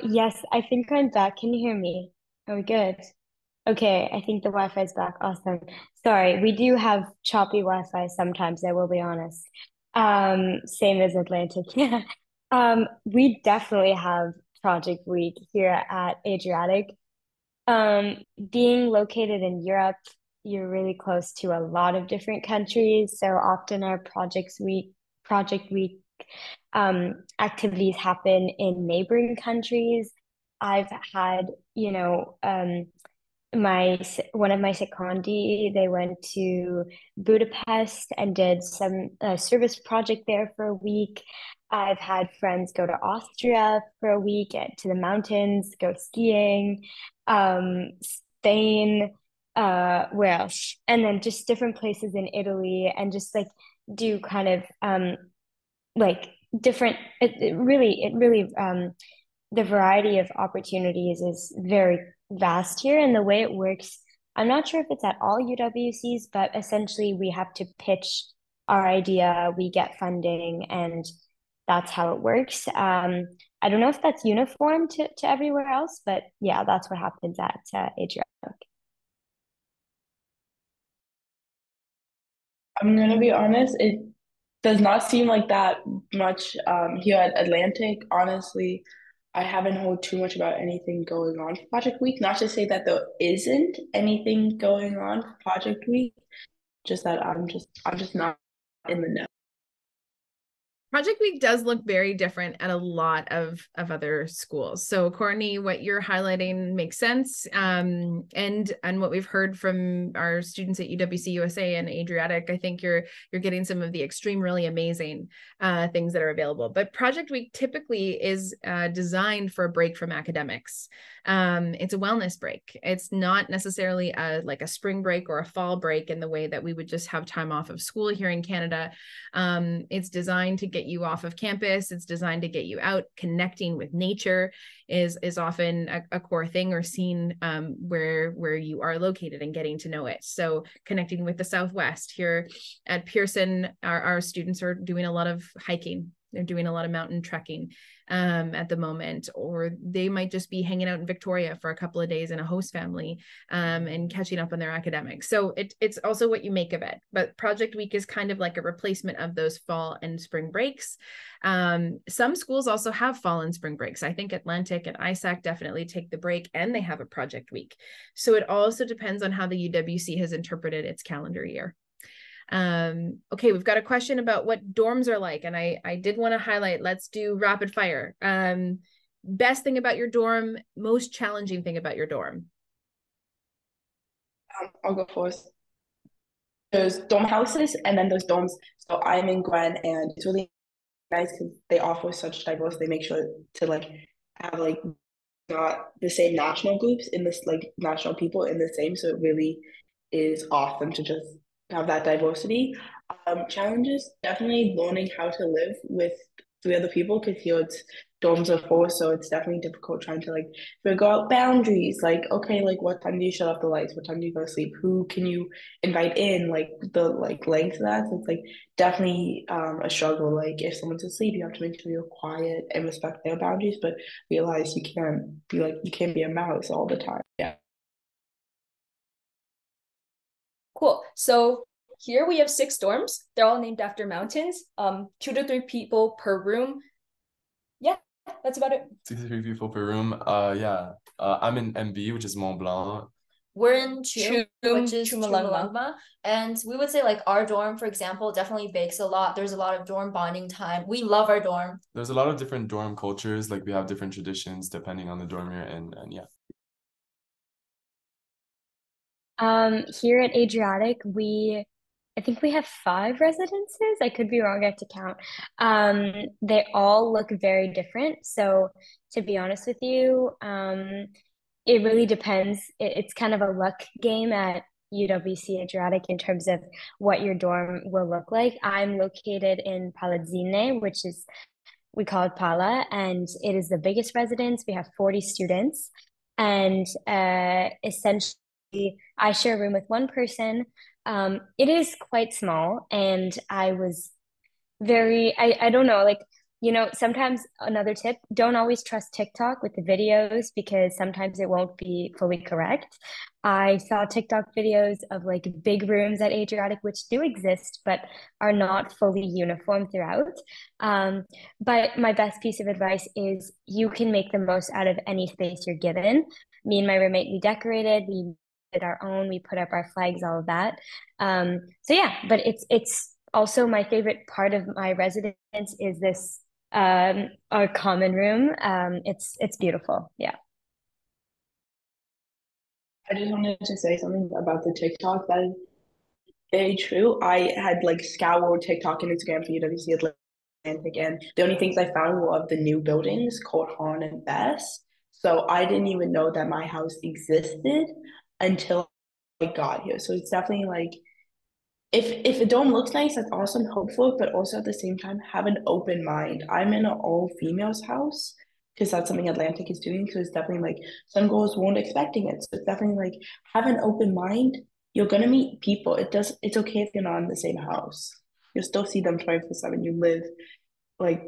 Yes, I think I'm back. Can you hear me? Are we good? Okay, I think the Wi-Fi is back. Awesome. Sorry, we do have choppy Wi-Fi sometimes, I will be honest. Same as Atlantic. Yeah. We definitely have Project Week here at Adriatic. Being located in Europe, you're really close to a lot of different countries. So often our Project Week activities happen in neighboring countries. I've had, one of my secondi, they went to Budapest and did some service project there for a week. I've had friends go to Austria for a week to the mountains, go skiing, Spain, where else? And then just different places in Italy and just like do kind of like different the variety of opportunities is very vast here. And the way it works, I'm not sure if it's at all UWCs, but essentially we have to pitch our idea, we get funding, and that's how it works. I don't know if that's uniform to everywhere else, but yeah, that's what happens at Adriatic. I'm gonna be honest, it does not seem like that much here at Atlantic. Honestly, I haven't heard too much about anything going on for Project Week. Not to say that there isn't anything going on for Project Week, just that I'm just not in the know. Project Week does look very different at a lot of other schools. So Courtney, what you're highlighting makes sense. And what we've heard from our students at UWC USA and Adriatic, I think you're getting some of the extreme, really amazing things that are available. But Project Week typically is designed for a break from academics. It's a wellness break. It's not necessarily like a spring break or a fall break in the way that we would just have time off of school here in Canada. It's designed to get you off of campus. It's designed to get you out. Connecting with nature is often a core thing or seen where you are located and getting to know it. So connecting with the Southwest here at Pearson, our students are doing a lot of hiking. They're doing a lot of mountain trekking at the moment, or they might just be hanging out in Victoria for a couple of days in a host family and catching up on their academics. So it's also what you make of it. But Project Week is kind of like a replacement of those fall and spring breaks. Some schools also have fall and spring breaks. I think Atlantic and ISAC definitely take the break and they have a Project Week. So it also depends on how the UWC has interpreted its calendar year. Okay, we've got a question about what dorms are like, and I did want to highlight, let's do rapid fire. Best thing about your dorm, most challenging thing about your dorm. I'll go first. There's dorm houses and then there's dorms. So I'm in Gwen and it's really nice because they offer such diverse. They make sure to like have like not the same national groups in this like national people in the same. So it really is awesome to just have that diversity. Challenges, definitely learning how to live with three other people because here it's dorms of four, so it's definitely difficult trying to like figure out boundaries. Like, okay, like what time do you shut off the lights? What time do you go to sleep? Who can you invite in? Like the like length of that. So it's like definitely a struggle. Like if someone's asleep, you have to make sure you're quiet and respect their boundaries, but realize you can't be a mouse all the time. Yeah. Cool. So here we have 6 dorms. They're all named after mountains. 2 to 3 people per room. Yeah, that's about it. 2 to 3 people per room. Yeah. I'm in MB, which is Mont Blanc. We're in Chum, which is Chumalangma. Chumalangma. And we would say like our dorm, for example, definitely bakes a lot. There's a lot of dorm bonding time. We love our dorm. There's a lot of different dorm cultures. Like we have different traditions depending on the dorm you're in, and yeah. Here at Adriatic, I think we have 5 residences. I could be wrong, I have to count. They all look very different. So to be honest with you, it really depends. It's kind of a luck game at UWC Adriatic in terms of what your dorm will look like. I'm located in Palazzine, which is, we call it Pala, and it is the biggest residence. We have 40 students, and essentially I share a room with one person. It is quite small, and I was I don't know, like, sometimes another tip, don't always trust TikTok with the videos because sometimes it won't be fully correct. I saw TikTok videos of like big rooms at Adriatic, which do exist, but are not fully uniform throughout. But my best piece of advice is you can make the most out of any space you're given. Me and my roommate, we decorated, we did our own, we put up our flags, all of that. So yeah, but it's also my favorite part of my residence is this our common room. It's beautiful. Yeah. I just wanted to say something about the TikTok that is very true. I had like scoured TikTok and Instagram for UWC Atlantic, and the only things I found were of the new buildings, Court Hahn and Bess. So I didn't even know that my house existed until I got here. So it's definitely like if a dome looks nice, that's awesome, hopeful, but also at the same time have an open mind. I'm in an all females house because that's something Atlantic is doing. So it's definitely like some girls weren't expecting it. So it's definitely like have an open mind. You're gonna meet people. It's okay if you're not in the same house. You'll still see them 24/7. You live like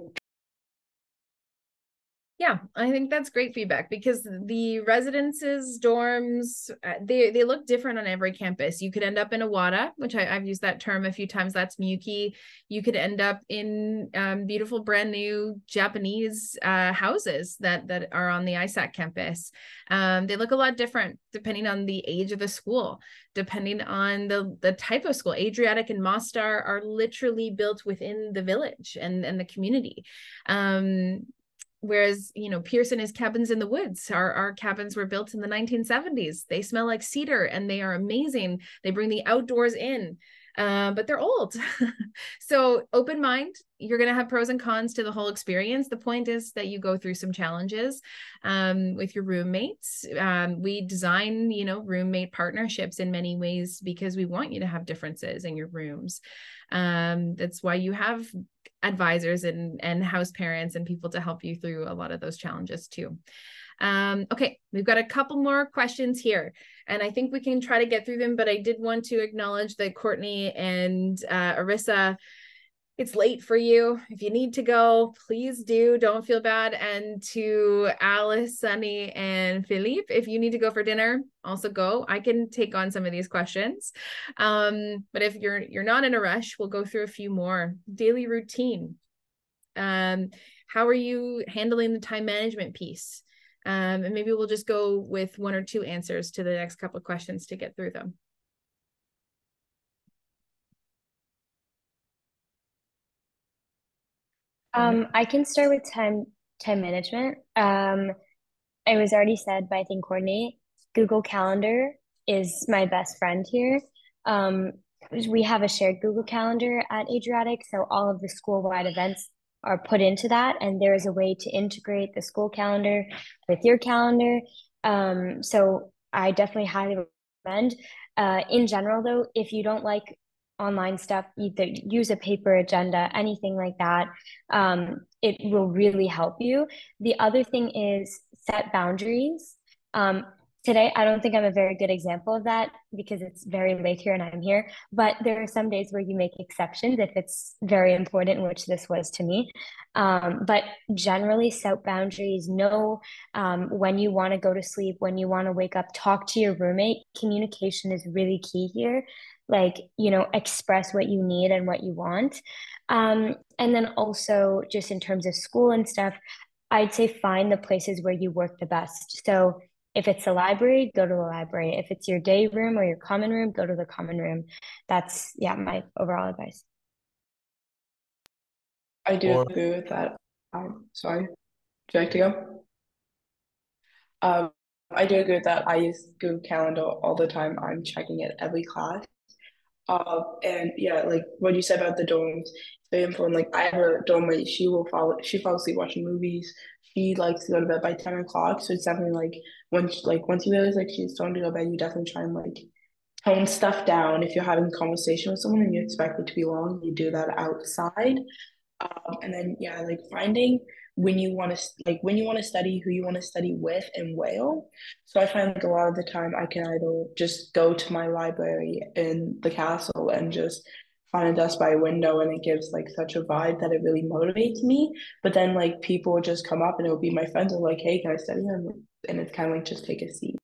Yeah, I think that's great feedback because the residences, dorms, they look different on every campus. You could end up in a WADA, which I've used that term a few times. That's Miyuki. You could end up in beautiful, brand new Japanese houses that are on the ISAC campus. They look a lot different depending on the age of the school, depending on the type of school. Adriatic and Mostar are literally built within the village and the community. Whereas, Pearson is cabins in the woods. Our cabins were built in the 1970s. They smell like cedar and they are amazing. They bring the outdoors in, but they're old. So open mind, you're going to have pros and cons to the whole experience. The point is that you go through some challenges with your roommates. We design, roommate partnerships in many ways because we want you to have differences in your rooms. That's why you have advisors and house parents and people to help you through a lot of those challenges too. Okay, we've got a couple more questions here, and I think we can try to get through them, but I did want to acknowledge that Courtney and Arissa, it's late for you. If you need to go, please do. Don't feel bad. And to Alice, Sunny, and Philippe, if you need to go for dinner, also go. I can take on some of these questions. But if you're not in a rush, we'll go through a few more. Daily routine. How are you handling the time management piece? And maybe we'll just go with one or two answers to the next couple of questions to get through them. I can start with time management. It was already said, but I think Courtney, Google Calendar is my best friend here. We have a shared Google Calendar at Adriatic, so all of the school-wide events are put into that, and there is a way to integrate the school calendar with your calendar. So I definitely highly recommend. In general, though, if you don't like online stuff, either use a paper agenda, anything like that. It will really help you. The other thing is set boundaries. Today, I don't think I'm a very good example of that because it's very late here and I'm here, but there are some days where you make exceptions if it's very important, which this was to me. But generally set boundaries, know when you want to go to sleep, when you want to wake up, talk to your roommate. Communication is really key here. Like, express what you need and what you want. And then also just in terms of school and stuff, I'd say find the places where you work the best. So if it's the library, go to the library. If it's your day room or your common room, go to the common room. That's, my overall advice. I do agree with that. Sorry, would you like to go? I do agree with that. I use Google Calendar all the time. I'm checking it every class. And yeah, like what you said about the dorms, it's very important. Like I have a dorm mate, she falls asleep watching movies. She likes to go to bed by 10 o'clock. So it's definitely like once you realize like she's starting to go to bed, you definitely try and like tone stuff down. If you're having a conversation with someone and you expect it to be long, you do that outside. And then yeah, like finding when you want to study, who you want to study with, and Whale. So I find like a lot of the time I can either just go to my library in the castle and just find a desk by a window, and it gives like such a vibe that it really motivates me. But then like people will just come up and it'll be my friends are like, hey, can I study? And it's kind of like just take a seat.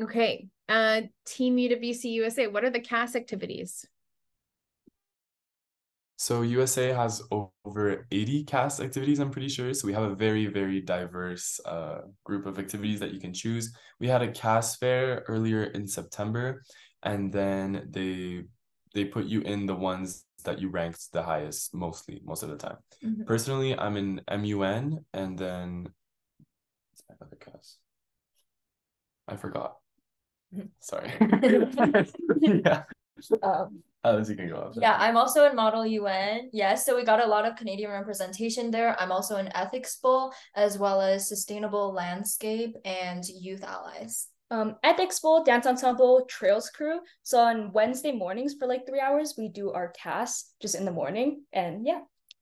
Okay. Team UWC USA, what are the CAS activities? So USA has over 80 cast activities, I'm pretty sure. So we have a very, very diverse group of activities that you can choose. We had a cast fair earlier in September, and then they put you in the ones that you ranked the highest most of the time. Personally, I'm in MUN, and then what's my other cast? I forgot. Sorry. Yeah. Alice, you can go. Yeah, I'm also in Model UN. Yes, so we got a lot of Canadian representation there. I'm also in Ethics Bowl, as well as Sustainable Landscape and Youth Allies. Ethics Bowl, Dance Ensemble, Trails Crew. So on Wednesday mornings for like 3 hours, we do our cast just in the morning. And yeah.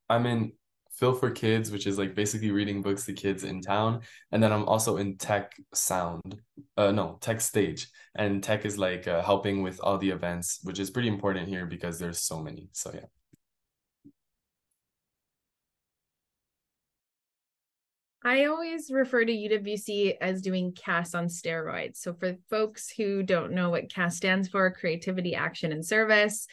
I'm in Phil for Kids, which is like basically reading books to kids in town. And then I'm also in Tech Sound, Tech Stage. And tech is like helping with all the events, which is pretty important here because there's so many. So yeah. I always refer to UWC as doing CAS on steroids. So for folks who don't know what CAS stands for, Creativity, Action, and Service,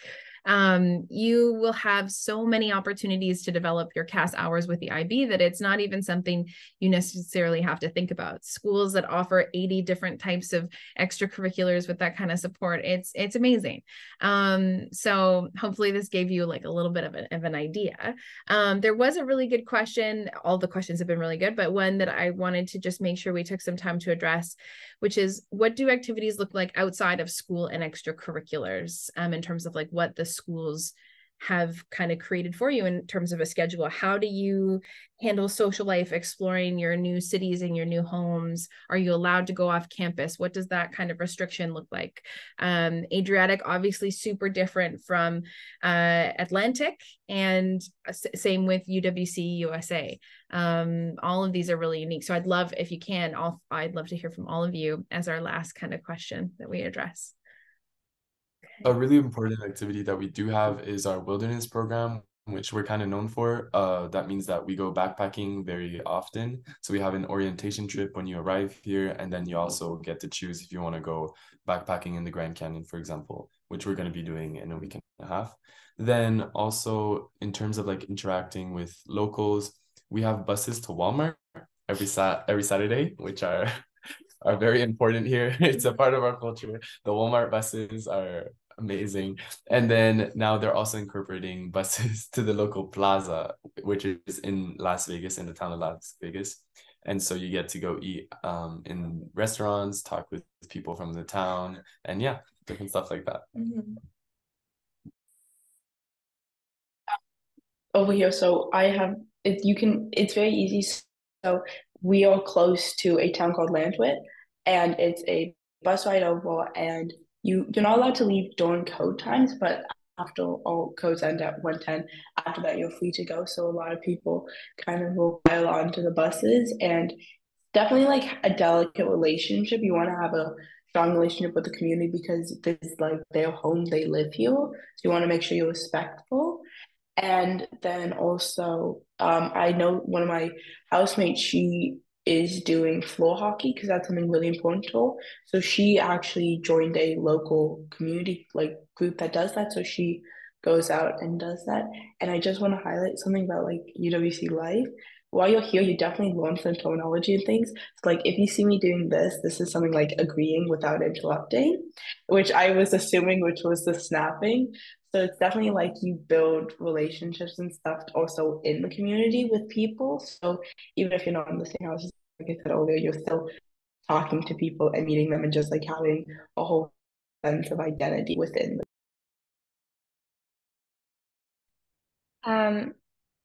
you will have so many opportunities to develop your CAS hours with the IB that it's not even something you necessarily have to think about. Schools that offer 80 different types of extracurriculars with that kind of support, it's amazing. So hopefully this gave you like a little bit of an idea. There was a really good question. All the questions have been really good, but one that I wanted to just make sure we took some time to address, which is, what do activities look like outside of school and extracurriculars, in terms of like what the schools have kind of created for you in terms of a schedule? How do you handle social life, exploring your new cities and your new homes? Are you allowed to go off campus? What does that kind of restriction look like? Adriatic, obviously super different from Atlantic, and same with UWC USA. All of these are really unique. So I'd love, if you can, I'd love to hear from all of you as our last kind of question that we address. A really important activity that we do have is our wilderness program, which we're kind of known for. That means that we go backpacking very often. So we have an orientation trip when you arrive here, and then you also get to choose if you want to go backpacking in the Grand Canyon, for example, which we're going to be doing in a week and a half. Then also in terms of like interacting with locals, we have buses to Walmart every Saturday, which are very important here. It's a part of our culture. The Walmart buses are amazing. And then now they're also incorporating buses to the local plaza, which is in Las Vegas, in the town of Las Vegas. And so you get to go eat in restaurants, talk with people from the town, and yeah, different stuff like that. Over here, so I have it's very easy. So we are close to a town called Landwit, and it's a bus ride over, and you're not allowed to leave during code times, but after all codes end at 1:10, after that you're free to go. So a lot of people kind of will pile onto the buses, and definitely like a delicate relationship. You want to have a strong relationship with the community because this is like their home, they live here. So you want to make sure you're respectful. And then also, I know one of my housemates, she is doing floor hockey because that's something really important to her. So she actually joined a local community like group that does that. So she goes out and does that. And I just want to highlight something about like UWC life. While you're here, you definitely learn some terminology and things. So like if you see me doing this is something like agreeing without interrupting, which I was assuming, which was the snapping. So it's definitely like you build relationships and stuff also in the community with people. So even if you're not in the same house, like I said earlier, you're still talking to people and meeting them and just like having a whole sense of identity within.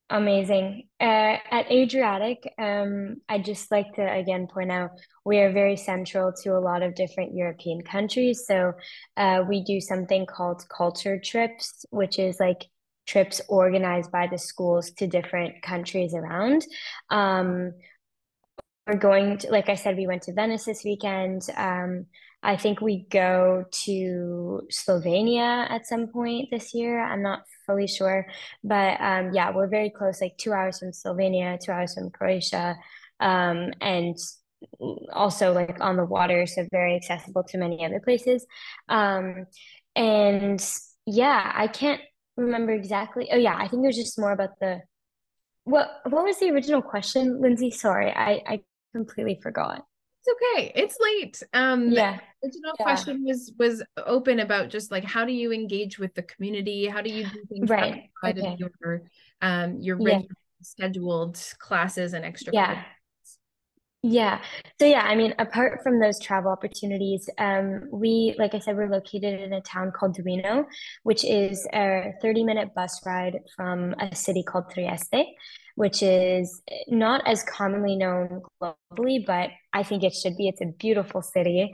Amazing. At Adriatic, I'd just like to again point out we are very central to a lot of different European countries. So we do something called culture trips, which is like trips organized by the schools to different countries around. Um, we're going to, like I said, we went to Venice this weekend. I think we go to Slovenia at some point this year. I'm not fully sure, but yeah, we're very close, like 2 hours from Slovenia, 2 hours from Croatia, and also like on the water, so very accessible to many other places. Um, and yeah, I can't remember exactly. Oh yeah, I think it was just more about the what was the original question, Lindsay? Sorry, I completely forgot. It's okay. It's late. Yeah. Original Yeah. question was open about just like how do you engage with the community? How do you do things Right. outside of Okay. your Yeah. regular scheduled classes and extracurriculars? Yeah. Yeah. So yeah, I mean, apart from those travel opportunities, we, like I said, we're located in a town called Duino, which is a 30-minute bus ride from a city called Trieste, which is not as commonly known globally, but I think it should be. It's a beautiful city.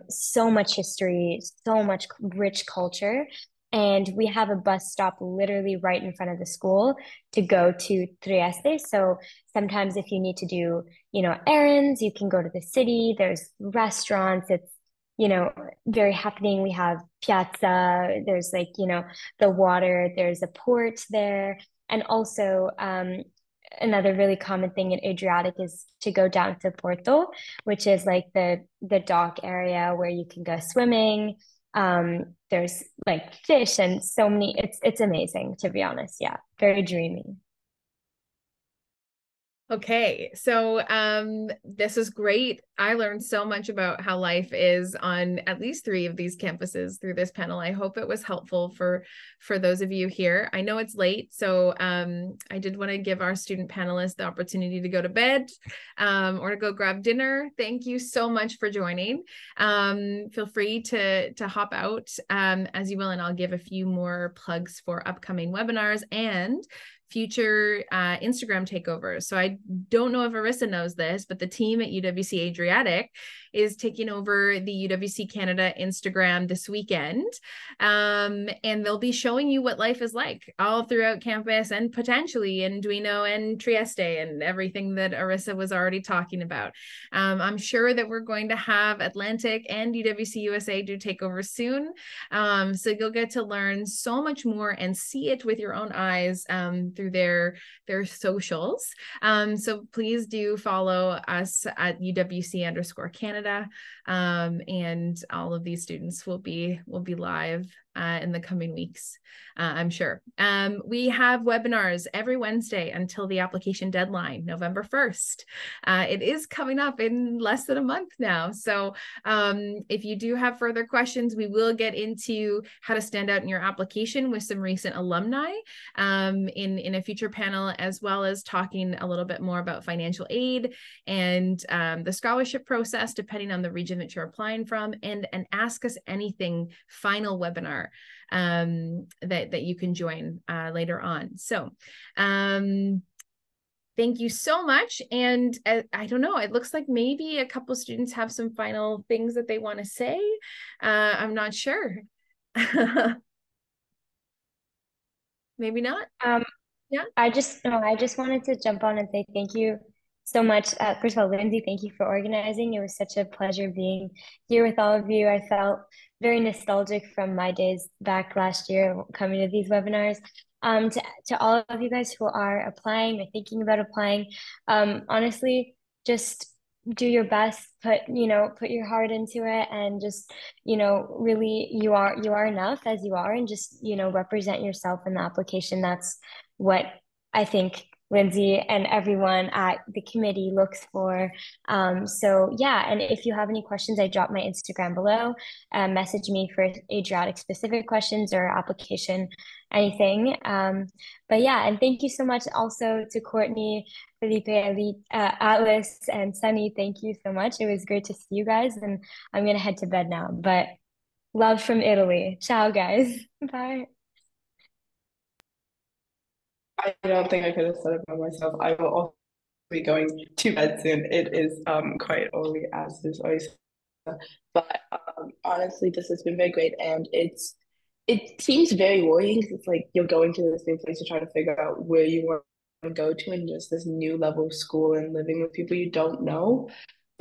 So much history, so much rich culture. And we have a bus stop literally right in front of the school to go to Trieste. So sometimes if you need to do errands. You can go to the city. There's restaurants. It's, very happening. We have piazza. There's like, the water. There's a port there. And also, another really common thing in Adriatic is to go down to Porto, which is like the dock area where you can go swimming. There's like fish and so many. It's amazing, to be honest. Yeah, very dreamy. Okay, so this is great. I learned so much about how life is on at least 3 of these campuses through this panel. I hope it was helpful for those of you here. I know it's late, so I did want to give our student panelists the opportunity to go to bed or to go grab dinner. Thank you so much for joining. Feel free to hop out as you will, and I'll give a few more plugs for upcoming webinars and future Instagram takeovers. So I don't know if Arissa knows this, but the team at UWC Adriatic is taking over the UWC Canada Instagram this weekend. And they'll be showing you what life is like all throughout campus and potentially in Duino and Trieste and everything that Arissa was already talking about. I'm sure that we're going to have Atlantic and UWC USA do takeovers soon. So you'll get to learn so much more and see it with your own eyes through their socials. So please do follow us at UWC_Canada. And all of these students will be live in the coming weeks, I'm sure. We have webinars every Wednesday until the application deadline, November 1st. It is coming up in less than a month now. So if you do have further questions, we will get into how to stand out in your application with some recent alumni in a future panel, as well as talking a little bit more about financial aid and the scholarship process, depending on the region that you're applying from, and an Ask Us Anything final webinar that you can join later on. So thank you so much. And I don't know, it looks like maybe a couple students have some final things that they want to say. I'm not sure. Maybe not. Yeah. I just wanted to jump on and say thank you so much. First of all, Lindsay, thank you for organizing. It was such a pleasure being here with all of you. I felt very nostalgic from my days back last year coming to these webinars. To all of you guys who are applying or thinking about applying, honestly, just do your best, put your heart into it, and just, really you are enough as you are, and just, represent yourself in the application. That's what I think Lindsay and everyone at the committee looks for. So yeah, and if you have any questions, I dropped my Instagram below. Message me for Adriatic specific questions or application, anything. But yeah, and thank you so much also to Courtney, Felipe, Atlas, and Sunny. Thank you so much. It was great to see you guys, and I'm gonna head to bed now. But love from Italy. Ciao, guys. Bye. I don't think I could have said it by myself. I will also be going to bed soon. It is quite early as is always. But honestly, this has been very great, and it seems very worrying because it's like you're going to this new place to try to figure out where you want to go to, and just this new level of school and living with people you don't know.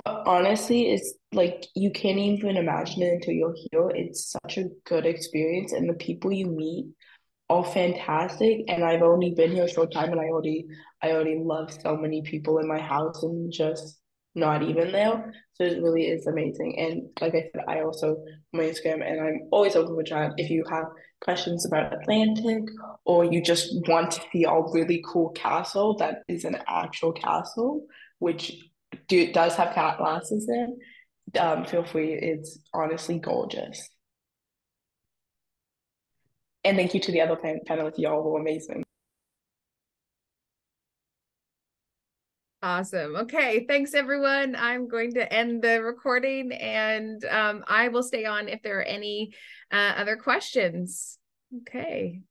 But honestly, it's like you can't even imagine it until you're here. It's such a good experience, and the people you meet all fantastic. And I've only been here a short time, and I already love so many people in my house and just not even there. So it really is amazing. And like I said, I also my Instagram, and I'm always open for chat if you have questions about Atlantic, or you just want to see a really cool castle that is an actual castle, which does have cat glasses in. Feel free. It's honestly gorgeous. And thank you to the other panelists. Y'all were amazing. Awesome. Okay. Thanks, everyone. I'm going to end the recording, and I will stay on if there are any other questions. Okay.